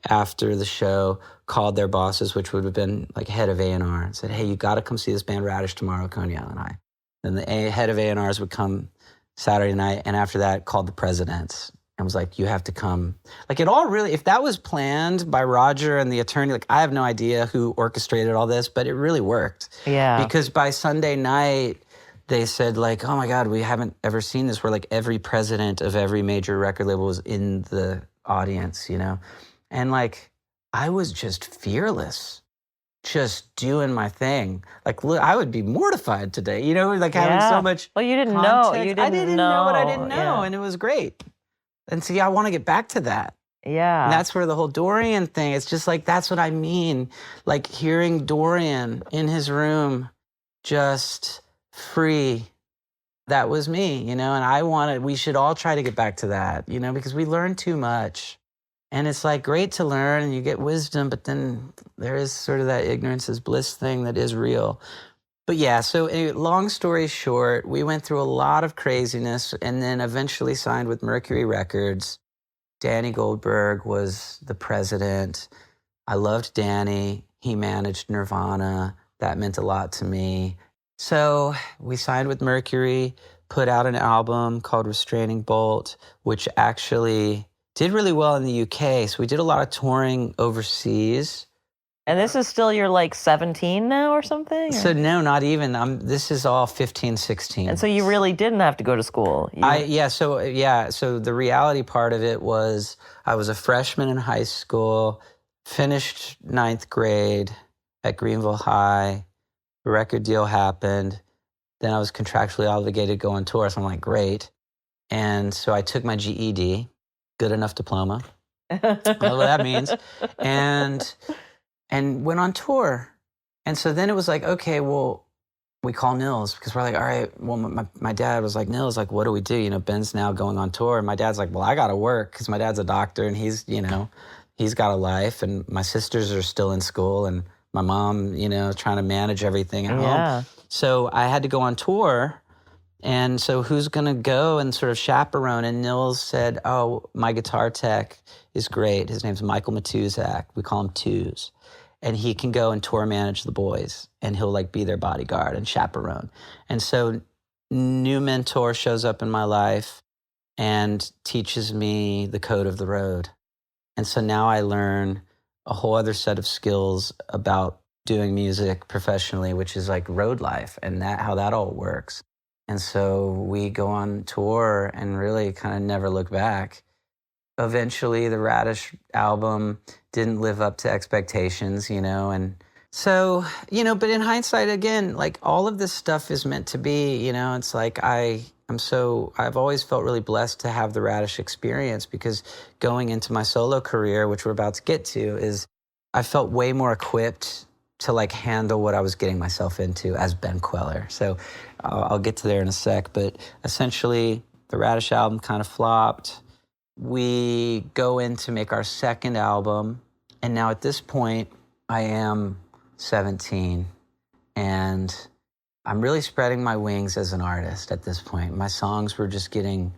after the show, called their bosses, which would have been like head of A&R, and said, hey, you got to come see this band Radish tomorrow, Coney Island High. Then the head of A&Rs would come Saturday night, and after that called the presidents and was like, you have to come. Like, it all really, if that was planned by Roger and the attorney, like, I have no idea who orchestrated all this, but it really worked. Yeah. Because by Sunday night, they said, like, oh my God, we haven't ever seen this, where like every president of every major record label was in the audience, And like, I was just fearless, just doing my thing. Like, look, I would be mortified today, like having so much Well, you didn't context. know. I didn't know what I didn't know, and it was great. And see, I want to get back to that. Yeah. And that's where the whole Dorian thing, it's just like, that's what I mean. Like, hearing Dorian in his room, just free that was me, and we should all try to get back to that, because we learn too much. And it's like great to learn and you get wisdom, but then there is sort of that ignorance is bliss thing that is real. But yeah, so anyway, long story short, we went through a lot of craziness and then eventually signed with Mercury Records. Danny Goldberg was the president. I loved Danny. He managed Nirvana. That meant a lot to me. So we signed with Mercury, put out an album called Restraining Bolt, which actually did really well in the UK. So we did a lot of touring overseas. And this is still you're like 17 now or something? So no, not even. This is all 15, 16. And so you really didn't have to go to school? So the reality part of it was I was a freshman in high school, finished 9th grade at Greenville High. The record deal happened. Then I was contractually obligated to go on tour. So I'm like, great. And so I took my GED, good enough diploma. I don't know what that means. And went on tour. And so then it was like, okay, well, we call Nils because we're like, all right, well, my dad was like, Nils, like, what do we do? Ben's now going on tour. And my dad's like, well, I got to work because my dad's a doctor and he's got a life. And my sisters are still in school and my mom, trying to manage everything at home. So I had to go on tour. And so who's going to go and sort of chaperone? And Nils said, oh, my guitar tech is great. His name's Michael Matuzak. We call him Tuz. And he can go and tour manage the boys. And he'll like be their bodyguard and chaperone. And so new mentor shows up in my life and teaches me the code of the road. And so now I learn a whole other set of skills about doing music professionally, which is like road life and how that all works. And so we go on tour and really kind of never look back. Eventually, the Radish album didn't live up to expectations, and so, but in hindsight, again, like all of this stuff is meant to be, it's like I've always felt really blessed to have the Radish experience because going into my solo career, which we're about to get to, is I felt way more equipped to like handle what I was getting myself into as Ben Kweller. So I'll get to there in a sec, but essentially the Radish album kind of flopped. We go in to make our second album, and now at this point, I am 17, and I'm really spreading my wings as an artist at this point. My songs were just getting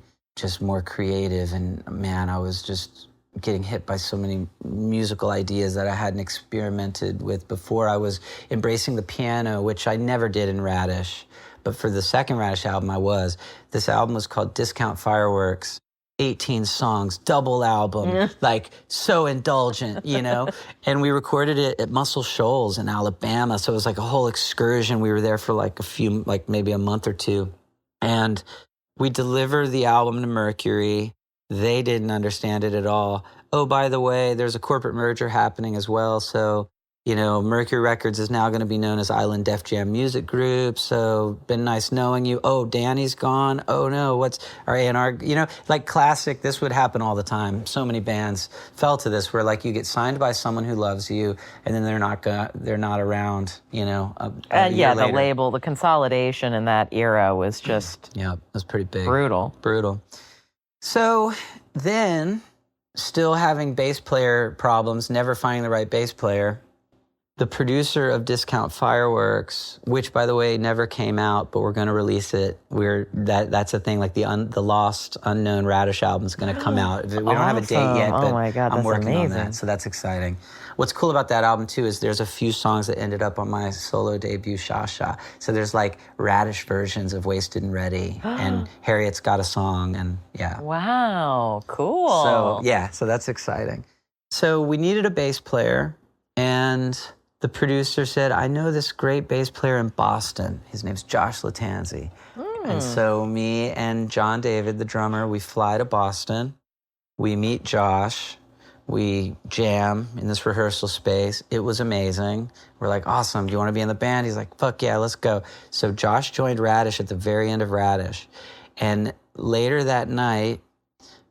more creative, and man, I was just getting hit by so many musical ideas that I hadn't experimented with before. I was embracing the piano, which I never did in Radish, but for the second Radish album, I was. This album was called Discount Fireworks. 18 songs, double album, like so indulgent, And we recorded it at Muscle Shoals in Alabama. So it was like a whole excursion. We were there for maybe a month or two. And we delivered the album to Mercury. They didn't understand it at all. Oh, by the way, there's a corporate merger happening as well. So, Mercury Records is now going to be known as Island Def Jam Music Group. So, been nice knowing you. Oh, Danny's gone. Oh, no, what's our A&R? Like classic, this would happen all the time. So many bands fell to this where like you get signed by someone who loves you and then they're not around, a year later. The label, the consolidation in that era was just it was pretty big. Brutal. So then, still having bass player problems, never finding the right bass player, the producer of Discount Fireworks, which by the way never came out, but we're going to release it. That's a thing. Like the lost, unknown Radish album is going to come out. We don't have a date yet, but my God, I'm working amazing. on that, so that's exciting. What's cool about that album too is there's a few songs that ended up on my solo debut, Sha Sha. So there's like Radish versions of Wasted and Ready, and Harriet's got a song, and yeah. Wow, cool. So that's exciting. So we needed a bass player, and the producer said, I know this great bass player in Boston. His name's Josh Latanzi. And so me and John David, the drummer, we fly to Boston. We meet Josh. We jam in this rehearsal space. It was amazing. We're like, awesome. Do you want to be in the band? He's like, fuck yeah, let's go. So Josh joined Radish at the very end of Radish. And later that night,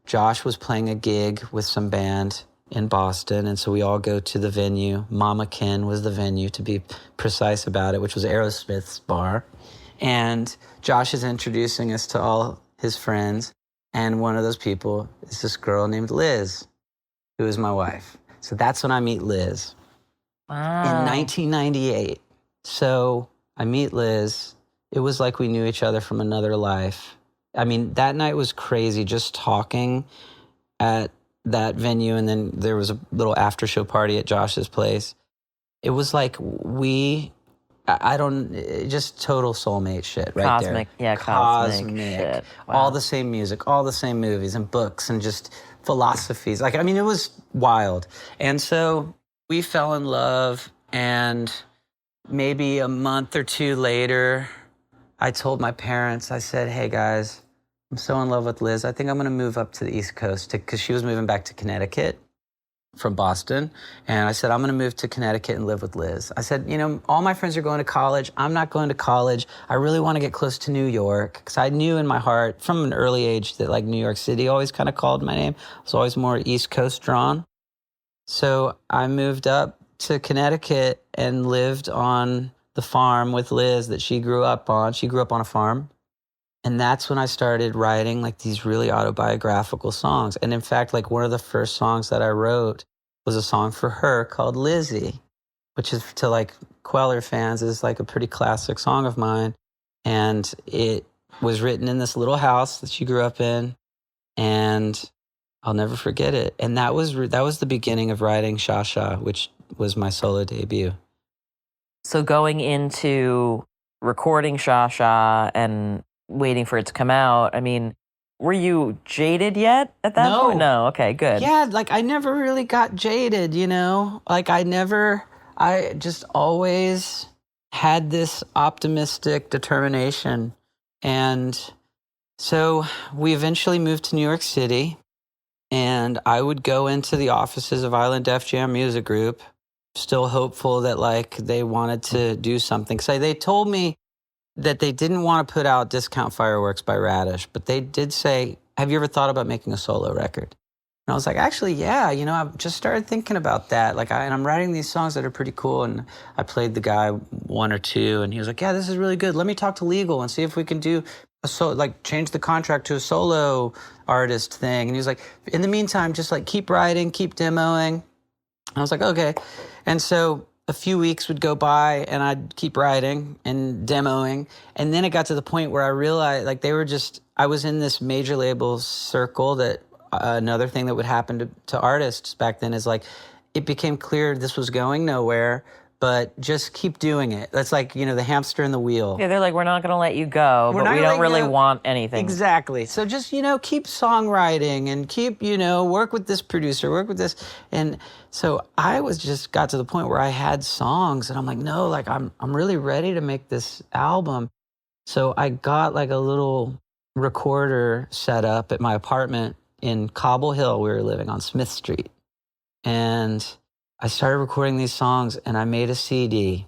Josh was playing a gig with some band in Boston, and so we all go to the venue. Mama Ken was the venue, to be precise about it, which was Aerosmith's bar. And Josh is introducing us to all his friends. And one of those people is this girl named Liz, who is my wife. So that's when I meet Liz. Wow. In 1998. So I meet Liz. It was like we knew each other from another life. I mean, that night was crazy, just talking at that venue. And then there was a little after show party at Josh's place. It was like just total soulmate shit right Cosmic, there. yeah, cosmic shit. Wow. All the same music, all the same movies and books and just philosophies. Like, I mean, it was wild. And so we fell in love, and maybe a month or two later, I told my parents, I said, hey guys, I'm so in love with Liz. I think I'm going to move up to the East Coast because she was moving back to Connecticut from Boston. And I said, I'm going to move to Connecticut and live with Liz. I said, you know, all my friends are going to college. I'm not going to college. I really want to get close to New York, because I knew in my heart from an early age that like New York City always kind of called my name. I was always more East Coast drawn. So I moved up to Connecticut and lived on the farm with Liz that she grew up on. She grew up on a farm. And that's when I started writing like these really autobiographical songs. And in fact, like one of the first songs that I wrote was a song for her called Lizzie, which is to like Kweller fans is like a pretty classic song of mine. And it was written in this little house that she grew up in. And I'll never forget it. And that was the beginning of writing Sha Sha, which was my solo debut. So going into recording Sha Sha and waiting for it to come out, I mean, were you jaded yet at that point? No. Okay, good. Yeah, like I never really got jaded, you know? Like I just always had this optimistic determination. And so we eventually moved to New York City, and I would go into the offices of Island Def Jam Music Group, still hopeful that like they wanted to do something. So they told me that they didn't want to put out Discount Fireworks by Radish, but they did say, have you ever thought about making a solo record? And I was like, actually, yeah, you know, I've just started thinking about that. Like, and I'm writing these songs that are pretty cool. And I played the guy one or two, and he was like, yeah, this is really good. Let me talk to legal and see if we can do change the contract to a solo artist thing. And he was like, in the meantime, just like keep writing, keep demoing. And I was like, okay. And so a few weeks would go by and I'd keep writing and demoing. And then it got to the point where I realized like I was in this major label circle that another thing that would happen to artists back then is like, it became clear this was going nowhere, but just keep doing it. That's like, you know, the hamster in the wheel. Yeah, they're like, we're not going to let you go, but we don't really want anything. Exactly. So just, you know, keep songwriting and keep, you know, work with this producer, work with this. And so I got to the point where I had songs and I'm like, no, like I'm really ready to make this album. So I got like a little recorder set up at my apartment in Cobble Hill. We were living on Smith Street. And I started recording these songs and I made a CD.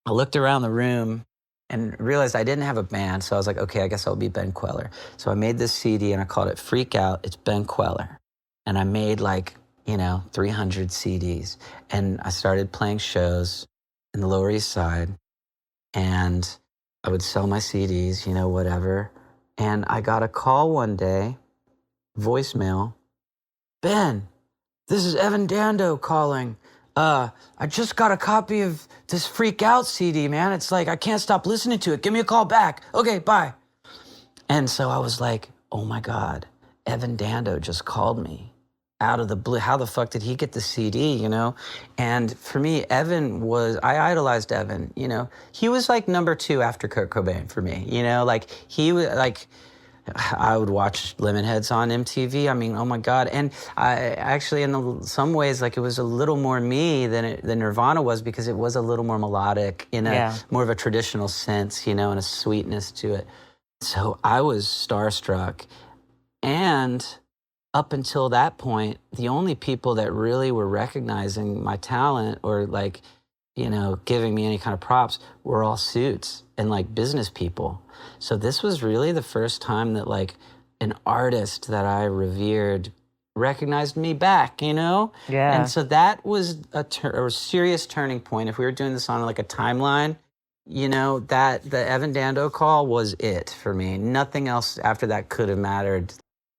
I looked around the room and realized I didn't have a band. So I was like, okay, I guess I'll be Ben Kweller. So I made this CD and I called it Freak Out. It's Ben Kweller. And I made like, you know, 300 CDs. And I started playing shows in the Lower East Side. And I would sell my CDs, you know, whatever. And I got a call one day, voicemail, Ben, this is Evan Dando calling. I just got a copy of this Freak Out CD, man. It's like, I can't stop listening to it. Give me a call back. Okay, bye. And so I was like, oh my God, Evan Dando just called me out of the blue. How the fuck did he get the CD, you know? And for me, I idolized Evan, you know? He was like number 2 after Kurt Cobain for me, you know? Like, he was like, I would watch Lemonheads on MTV. I mean, oh my God. And I actually, in some ways, like it was a little more me than Nirvana was, because it was a little more melodic in more of a traditional sense, you know, and a sweetness to it. So I was starstruck. And up until that point, the only people that really were recognizing my talent or like, you know, giving me any kind of props were all suits and like business people. So this was really the first time that like an artist that I revered recognized me back, you know? Yeah. And so that was a serious turning point. If we were doing this on like a timeline, you know, that the Evan Dando call was it for me. Nothing else after that could have mattered.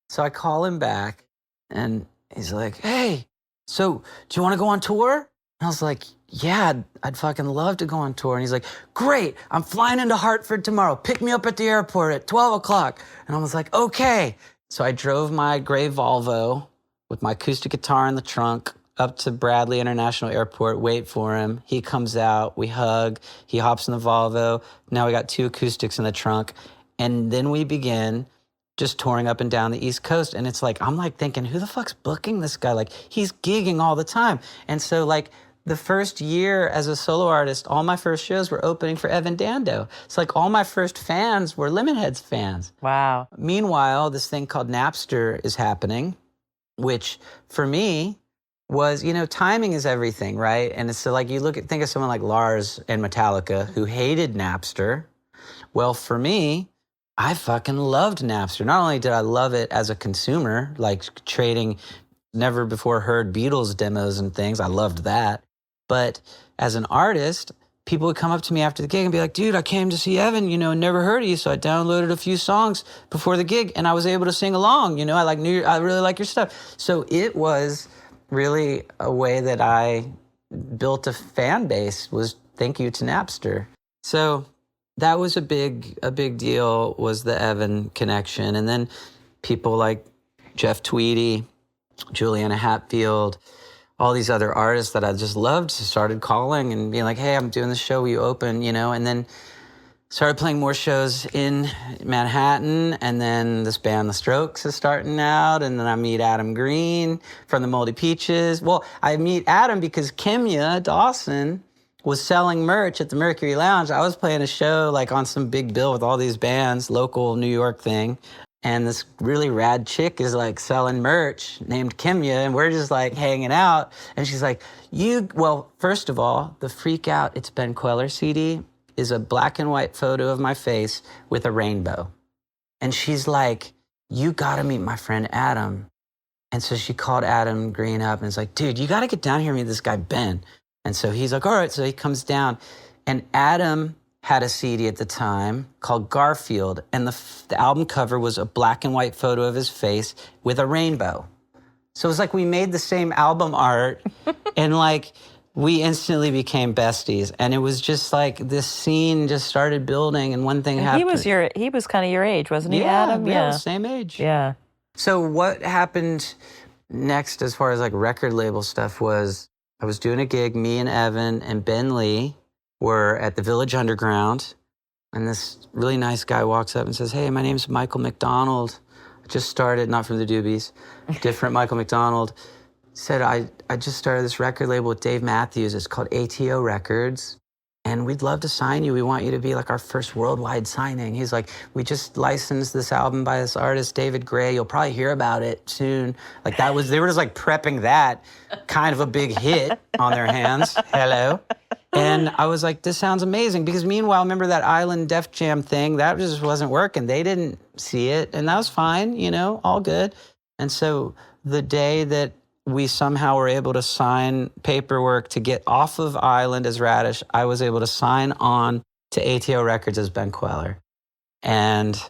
So I call him back and he's like, hey, so do you want to go on tour? And I was like, yeah, I'd fucking love to go on tour. And he's like, great, I'm flying into Hartford tomorrow. Pick me up at the airport at 12 o'clock. And I was like, okay. So I drove my gray Volvo with my acoustic guitar in the trunk up to Bradley International Airport, wait for him. He comes out, we hug, he hops in the Volvo. Now we got 2 acoustics in the trunk. And then we begin just touring up and down the East Coast. And it's like, I'm like thinking, who the fuck's booking this guy? Like, he's gigging all the time. And so like the first year as a solo artist, all my first shows were opening for Evan Dando. It's like all my first fans were Lemonheads fans. Wow. Meanwhile, this thing called Napster is happening, which for me was, you know, timing is everything, right? And it's so like, think of someone like Lars and Metallica who hated Napster. Well, for me, I fucking loved Napster. Not only did I love it as a consumer, like trading never before heard Beatles demos and things, I loved that. But as an artist, people would come up to me after the gig and be like, dude, I came to see Evan, you know, never heard of you. So I downloaded a few songs before the gig and I was able to sing along. You know, I really like your stuff. So it was really a way that I built a fan base, was thank you to Napster. So that was a big deal, was the Evan connection. And then people like Jeff Tweedy, Juliana Hatfield, all these other artists that I just loved started calling and being like, hey, I'm doing this show, will you open, you know? And then started playing more shows in Manhattan, and then this band, The Strokes, is starting out, and then I meet Adam Green from the Moldy Peaches. Well, I meet Adam because Kimya Dawson was selling merch at the Mercury Lounge. I was playing a show like on some big bill with all these bands, local New York thing, and this really rad chick is like selling merch named Kimya, and we're just like hanging out, and she's like, well, first of all, the Freak Out It's Ben Kweller CD is a black and white photo of my face with a rainbow. And she's like, you gotta meet my friend Adam. And so she called Adam Green up and is like, dude, you gotta get down here and meet this guy Ben. And so he's like, all right. So he comes down, and Adam had a CD at the time called Garfield, and the album cover was a black and white photo of his face with a rainbow. So it was like we made the same album art and like we instantly became besties, and it was just like this scene just started building, and one thing happened. He was kind of your age, wasn't he, yeah, Adam? Yeah, same age. Yeah. So what happened next as far as like record label stuff was, I was doing a gig, me and Evan and Ben Lee were at the Village Underground, and this really nice guy walks up and says, hey, my name's Michael McDonald. I just started, not from the Doobies, different Michael McDonald. Said, I just started this record label with Dave Matthews. It's called ATO Records. And we'd love to sign you. We want you to be like our first worldwide signing. He's like, we just licensed this album by this artist, David Gray. You'll probably hear about it soon. Like they were just like prepping that kind of a big hit on their hands. Hello. And I was like, this sounds amazing. Because meanwhile, remember that Island Def Jam thing? That just wasn't working. They didn't see it. And that was fine, you know, all good. And so the day that we somehow were able to sign paperwork to get off of Island as Radish, I was able to sign on to ATO Records as Ben Kweller. And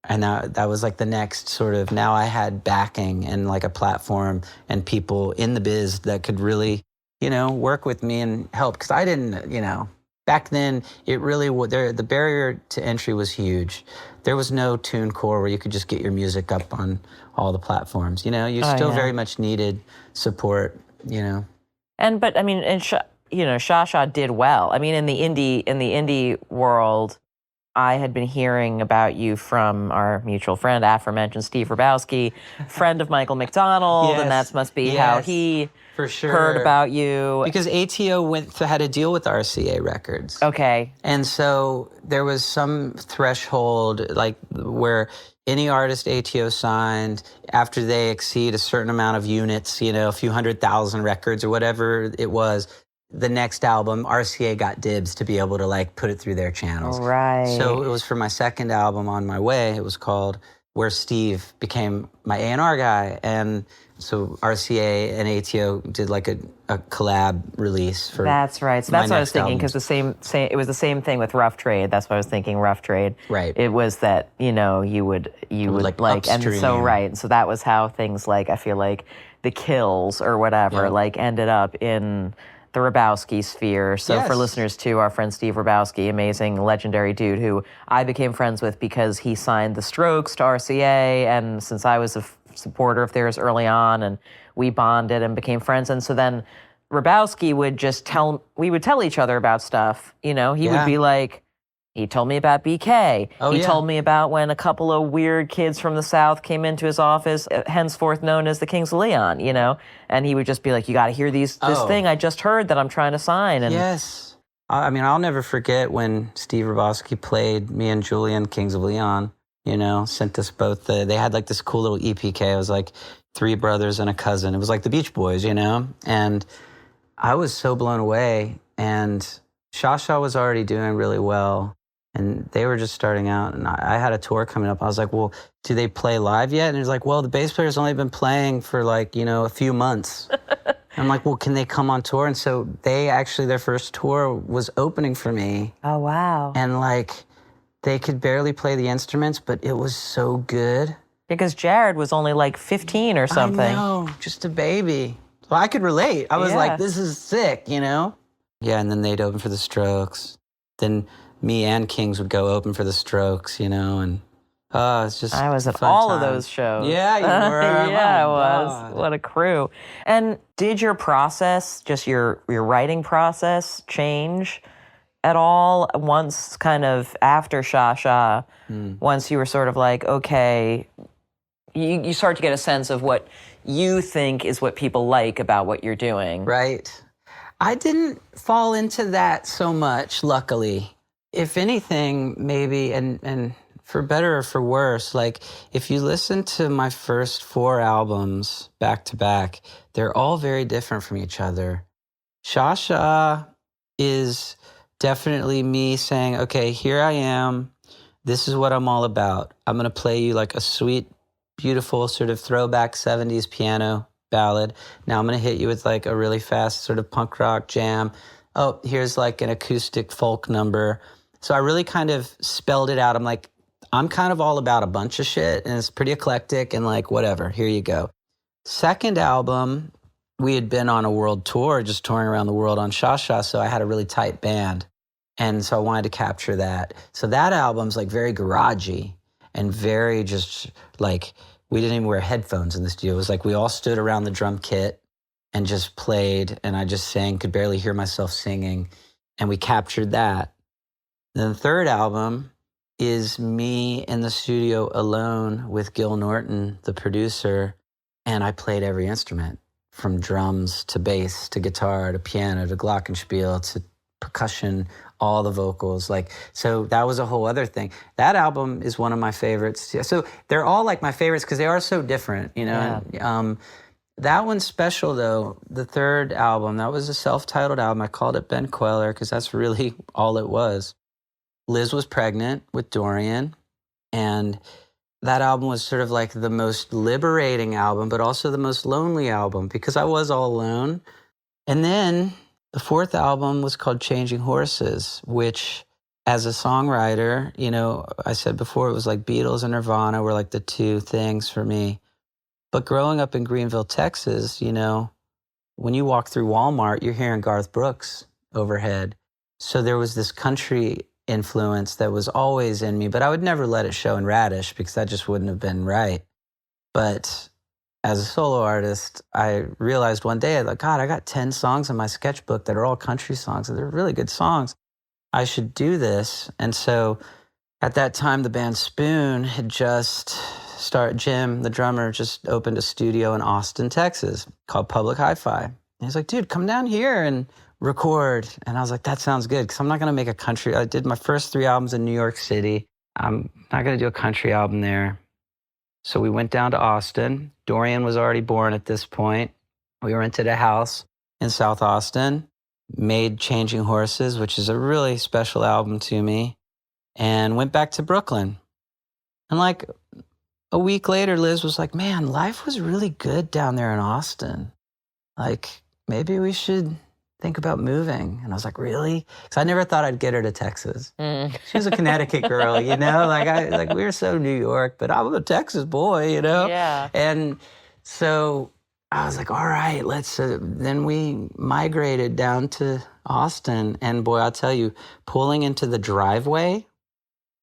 that was like the next sort of, now I had backing and like a platform and people in the biz that could really, you know, work with me and help. Because I didn't, you know, back then it really was, the barrier to entry was huge. There was no TuneCore where you could just get your music up on all the platforms. You know, you still very much needed support, you know. But I mean, Sha Sha did well. I mean, in the indie world, I had been hearing about you from our mutual friend, aforementioned Steve Rabowski, friend of Michael McDonald, Yes, and that must be how he for sure heard about you. Because ATO had a deal with RCA Records. Okay. And so there was some threshold, like where any artist ATO signed, after they exceed a certain amount of units, you know, a few 100,000 records or whatever it was, the next album, RCA got dibs to be able to like put it through their channels. Right. So it was for my second album, On My Way, it was called. where Steve became my A&R guy. And so RCA and ATO did like a collab release for That's right. So that's what I was thinking, because albums. it was the same thing with Rough Trade. That's what I was thinking, Rough Trade. Right. It was that, you would like and so right. So that was how things like, I feel like the Kills or whatever, like ended up in the Rabowski sphere. So for listeners too, our friend Steve Rabowski, amazing, legendary dude who I became friends with because he signed the Strokes to RCA, and since I was a supporter of theirs early on, and we bonded and became friends. And so then Rabowski would we would tell each other about stuff. He would be like, he told me about BK. He told me about when a couple of weird kids from the South came into his office, henceforth known as the Kings of Leon, and he would just be like, you got to hear this thing I just heard that I'm trying to sign. And yes. I mean, I'll never forget when Steve Rabowski played me and Julian, Kings of Leon, sent us both they had like this cool little EPK. It was like 3 brothers and a cousin. It was like the Beach Boys, and I was so blown away. And Sha Sha was already doing really well. And they were just starting out, and I had a tour coming up. I was like, well, do they play live yet? And he was like, well, the bass player's only been playing for like, a few months. I'm like, well, can they come on tour? And so their first tour was opening for me. Oh, wow. And like, they could barely play the instruments, but it was so good. Because Jared was only like 15 or something. I know, just a baby. So I could relate. I was like, this is sick, Yeah, and then they'd open for the Strokes. Then me and Kings would go open for the Strokes, and it's just I was at fun all time. of those shows. Yeah, you were. Yeah, I was. God. What a crew. And did your process, just your writing process, change at all once kind of after Sha Sha, once you were sort of like, okay, you start to get a sense of what you think is what people like about what you're doing. Right. I didn't fall into that so much, luckily. If anything, maybe, and for better or for worse, like if you listen to my first 4 albums back to back, they're all very different from each other. Sha Sha is definitely me saying, okay, here I am. This is what I'm all about. I'm going to play you like a sweet, beautiful sort of throwback 70s piano ballad. Now I'm going to hit you with like a really fast sort of punk rock jam. Oh, here's like an acoustic folk number. So I really kind of spelled it out. I'm like, I'm kind of all about a bunch of shit, and it's pretty eclectic and like, whatever, here you go. Second album, we had been on a world tour, just touring around the world on Sha Sha, so I had a really tight band. And so I wanted to capture that. So that album's like very garagey and very just like, we didn't even wear headphones in the studio. It was like we all stood around the drum kit and just played, and I just sang, could barely hear myself singing, and we captured that. Then the third album is me in the studio alone with Gil Norton, the producer, and I played every instrument, from drums to bass to guitar to piano to glockenspiel to percussion, all the vocals. Like, so that was a whole other thing. That album is one of my favorites. So they're all like my favorites because they are so different, Yeah. And, that one's special though. The third album, that was a self-titled album. I called it Ben Kweller because that's really all it was. Liz was pregnant with Dorian, and that album was sort of like the most liberating album, but also the most lonely album because I was all alone. And then the fourth album was called Changing Horses, which as a songwriter, I said before, it was like Beatles and Nirvana were like the 2 things for me. But growing up in Greenville, Texas, when you walk through Walmart, you're hearing Garth Brooks overhead. So there was this country influence that was always in me, but I would never let it show in Radish because that just wouldn't have been right. But as a solo artist, I realized one day, like, God, I got 10 songs in my sketchbook that are all country songs, and they're really good songs. I should do this. And so at that time, the band Spoon had just started. Jim, the drummer, just opened a studio in Austin, Texas called Public Hi-Fi. And he's like, dude, come down here and record. And I was like, that sounds good, because I'm not going to make a country. I did my first 3 albums in New York City. I'm not going to do a country album there. So we went down to Austin. Dorian was already born at this point. We rented a house in South Austin, made Changing Horses, which is a really special album to me, and went back to Brooklyn. And like a week later, Liz was like, man, life was really good down there in Austin. Like, maybe we should think about moving. And I was like, really? Because I never thought I'd get her to Texas. She was a Connecticut girl, you know? Like we were so New York, but I'm a Texas boy, you know? Yeah. And so I was like, all right, let's, then we migrated down to Austin. And boy, I'll tell you, pulling into the driveway,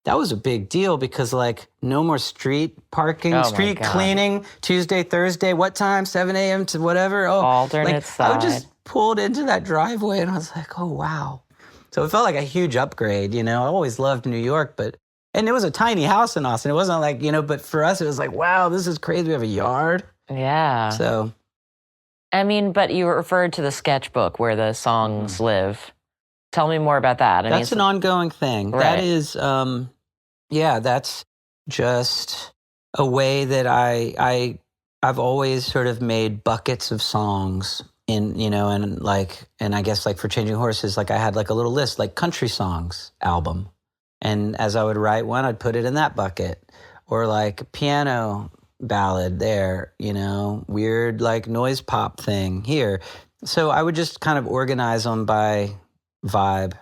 that was a big deal because, like, no more street parking, street cleaning, Tuesday, Thursday, what time? 7 a.m. to whatever. Oh, alternate side. I just pulled into that driveway and I was like, oh, wow. So it felt like a huge upgrade, you know. I always loved New York, and it was a tiny house in Austin. It wasn't like, you know, but for us, it was like, wow, this is crazy. We have a yard. Yeah. So. I mean, but you referred to the sketchbook where the songs live. Tell me more about that. That's an ongoing thing. Right. That is, that's just a way that I've always sort of made buckets of songs in, you know, and I guess like for Changing Horses, like I had like a little list, like country songs album. And as I would write one, I'd put it in that bucket, or like piano ballad there, you know, weird like noise pop thing here. So I would just kind of organize them by vibe.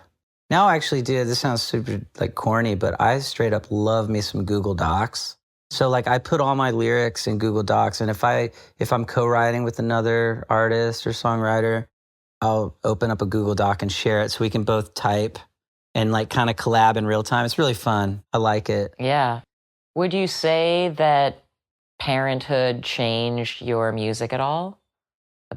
Now I actually do, this sounds super like corny, but I straight up love me some Google Docs. So like I put all my lyrics in Google Docs, and if I'm co-writing with another artist or songwriter, I'll open up a Google Doc and share it so we can both type and like kind of collab in real time. It's really fun. I like it. Yeah. Would you say that parenthood changed your music at all?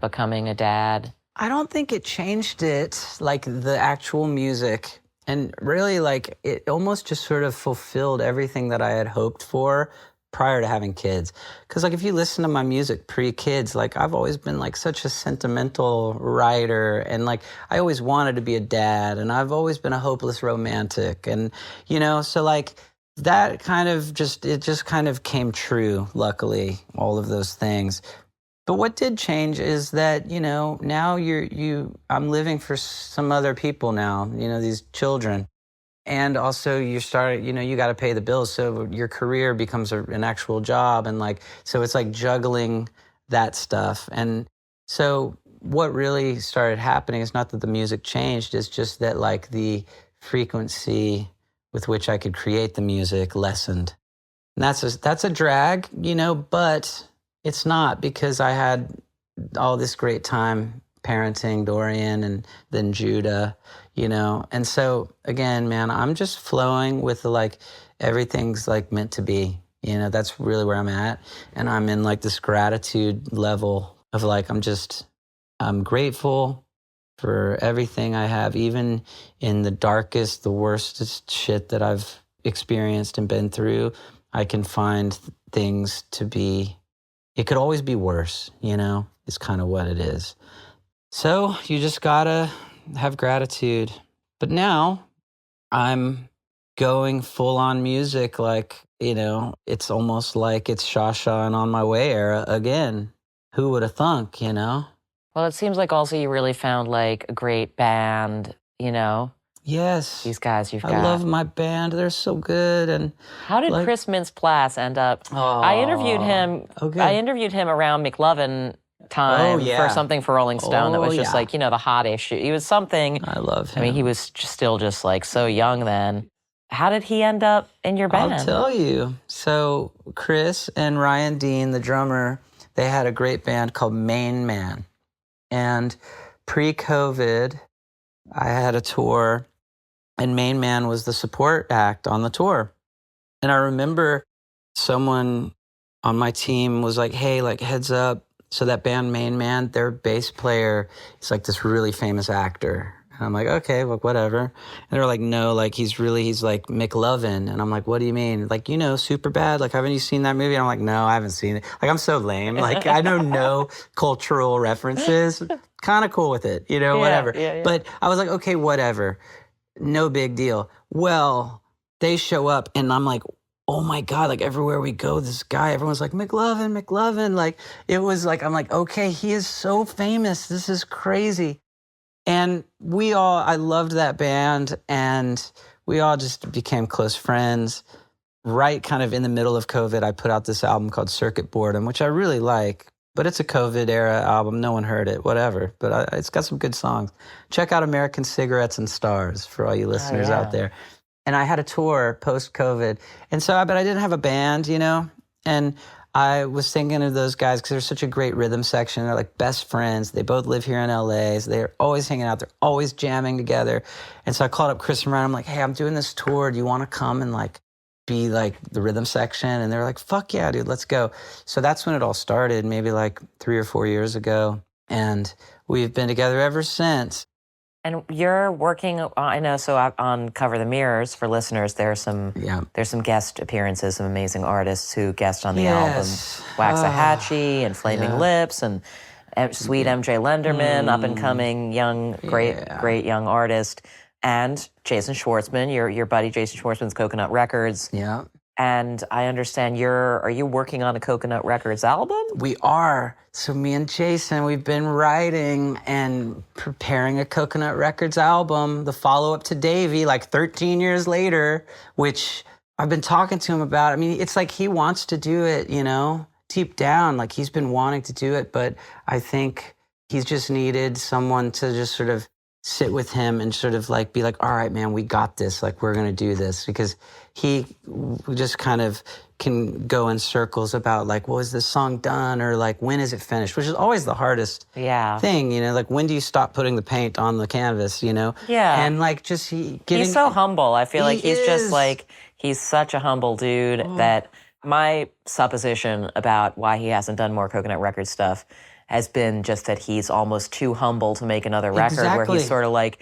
Becoming a dad? I don't think it changed it, like the actual music. And really, like, it almost just sort of fulfilled everything that I had hoped for prior to having kids. Because, like, if you listen to my music pre-kids, like, I've always been, like, such a sentimental writer. And, like, I always wanted to be a dad. And I've always been a hopeless romantic. And, you know, so, like, that kind of it just kind of came true, luckily, all of those things. But what did change is that, you know, now I'm living for some other people now, you know, these children. And also you got to pay the bills. So your career becomes an actual job. And like, so it's like juggling that stuff. And so what really started happening is not that the music changed, it's just that like the frequency with which I could create the music lessened. And that's a drag, you know, but it's not, because I had all this great time parenting Dorian and then Judah, you know. And so, again, man, I'm just flowing with like everything's like meant to be, you know. That's really where I'm at. And I'm in like this gratitude level of like, I'm grateful for everything I have, even in the darkest, the worstest shit that I've experienced and been through. I can find things to be. It could always be worse, you know, is kind of what it is. So you just gotta have gratitude. But now I'm going full on music, like, you know, it's almost like it's Sha Sha and On My Way era again. Who would have thunk, you know? Well, it seems like also you really found like a great band, you know? Yes. These guys you've got. I love my band. They're so good. And how did Chris Mintz-Plasse end up? I interviewed him. Okay. I interviewed him around McLovin time for something for Rolling Stone that was just like, you know, the hot issue. He was something. I love him. I mean, he was still just like so young then. How did he end up in your band? I'll tell you. So Chris and Ryan Dean, the drummer, they had a great band called Main Man. And pre-COVID, I had a tour, and Main Man was the support act on the tour. And I remember someone on my team was like, hey, like, heads up. So that band Main Man, their bass player is like this really famous actor. And I'm like, okay, well, whatever. And they're like, no, like, he's like McLovin. And I'm like, what do you mean? Like, you know, Superbad? Like, haven't you seen that movie? And I'm like, no, I haven't seen it. Like, I'm so lame. Like, I know no cultural references. Kind of cool with it, you know, whatever. Yeah. But I was like, okay, whatever. No big deal. Well, they show up and I'm like, oh my God, like everywhere we go, this guy, everyone's like, McLovin. Like, it was like, I'm like, okay, he is so famous. This is crazy. And I loved that band, and we all just became close friends. right kind of in the middle of COVID, I put out this album called Circuit Boredom, which I really like, but it's a COVID era album. No one heard it, whatever. But it's got some good songs. Check out American Cigarettes and Stars for all you listeners out there. And I had a tour post-COVID. And so, but I didn't have a band, you know? And I was thinking of those guys because they're such a great rhythm section. They're like best friends. They both live here in LA. So they're always hanging out. They're always jamming together. And so I called up Chris and Ryan. I'm like, hey, I'm doing this tour. Do you want to come and like be like the rhythm section? And they're like, fuck yeah, dude, let's go. So that's when it all started, maybe like 3 or 4 years ago. And we've been together ever since. And you're working, I know, so on Cover the Mirrors, for listeners, there's some guest appearances, some amazing artists who guest on the album. Waxahachie and Flaming Lips and sweet MJ Lenderman, up-and-coming young, great young artist. And Jason Schwartzman, your buddy Jason Schwartzman's Coconut Records. Yeah. And I understand are you working on a Coconut Records album? We are. So me and Jason, we've been writing and preparing a Coconut Records album, the follow-up to Davey, like 13 years later, which I've been talking to him about. I mean, it's like he wants to do it, you know, deep down, like he's been wanting to do it, but I think he's just needed someone to just sort of sit with him and sort of like be like, all right, man, we got this. Like, we're going to do this. Because he just kind of can go in circles about like, well, is this song done? Or like, when is it finished? Which is always the hardest thing, you know, like when do you stop putting the paint on the canvas, you know? Yeah. And like just he's so humble. I feel like he's just like, he's such a humble dude that my supposition about why he hasn't done more Coconut Records stuff has been just that he's almost too humble to make another record where he's sort of like,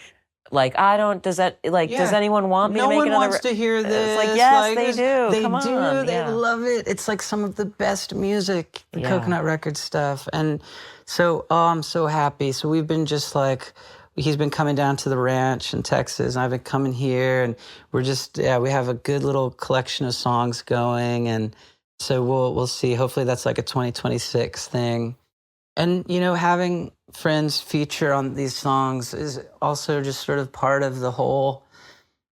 does anyone want me to make another? No one wants to hear this. It's like, yes, they do. They Come on. They love it. It's like some of the best music, the Coconut Records stuff. And so, I'm so happy. So we've been just like, he's been coming down to the ranch in Texas, and I've been coming here, and we're just, we have a good little collection of songs going. And so we'll see. Hopefully that's like a 2026 thing. And, you know, having friends feature on these songs is also just sort of part of the whole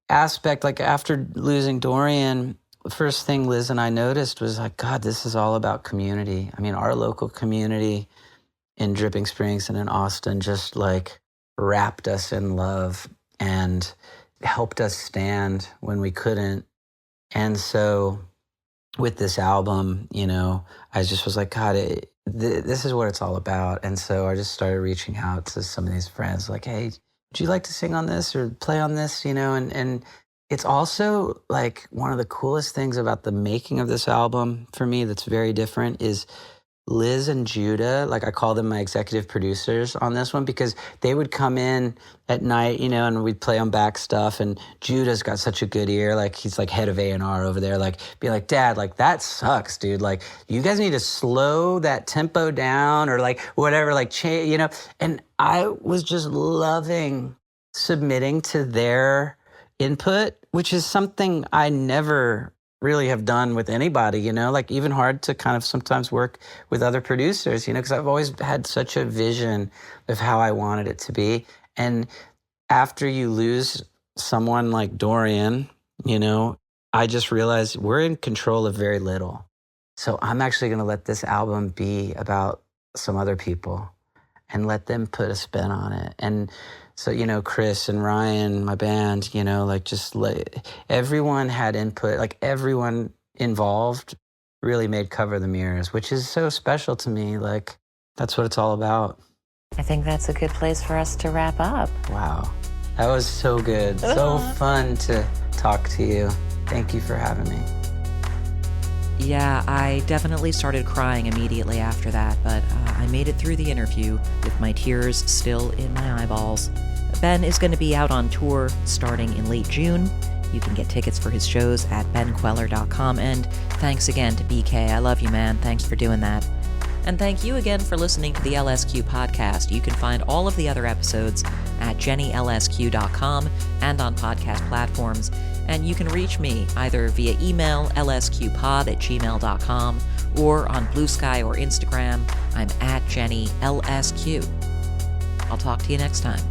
aspect. Like after losing Dorian, the first thing Liz and I noticed was like, God, this is all about community. I mean, our local community in Dripping Springs and in Austin just like wrapped us in love and helped us stand when we couldn't. And so with this album, you know, I just was like, God, this is what it's all about. And so I just started reaching out to some of these friends like, hey, would you like to sing on this or play on this, you know? And it's also like one of the coolest things about the making of this album for me that's very different is Liz and Judah, like I call them my executive producers on this one because they would come in at night, you know, and we'd play on back stuff. And Judah's got such a good ear. Like he's like head of A&R over there, like be like, Dad, like that sucks, dude. Like you guys need to slow that tempo down or like whatever, like change, you know. And I was just loving submitting to their input, which is something I never really have done with anybody, you know, like even hard to kind of sometimes work with other producers, you know, because I've always had such a vision of how I wanted it to be. And after you lose someone like Dorian, you know, I just realized we're in control of very little. So I'm actually going to let this album be about some other people and let them put a spin on it. And so, you know, Chris and Ryan, my band, you know, like just everyone had input, like everyone involved really made Cover the Mirrors, which is so special to me. Like, that's what it's all about. I think that's a good place for us to wrap up. Wow. That was so good. So fun to talk to you. Thank you for having me. Yeah, I definitely started crying immediately after that, but I made it through the interview with my tears still in my eyeballs. Ben is going to be out on tour starting in late June. You can get tickets for his shows at benkweller.com. And thanks again to BK. I love you, man. Thanks for doing that. And thank you again for listening to the LSQ podcast. You can find all of the other episodes at jennylsq.com and on podcast platforms. And you can reach me either via email, lsqpod@gmail.com, or on Blue Sky or Instagram. I'm at JennyLSQ. I'll talk to you next time.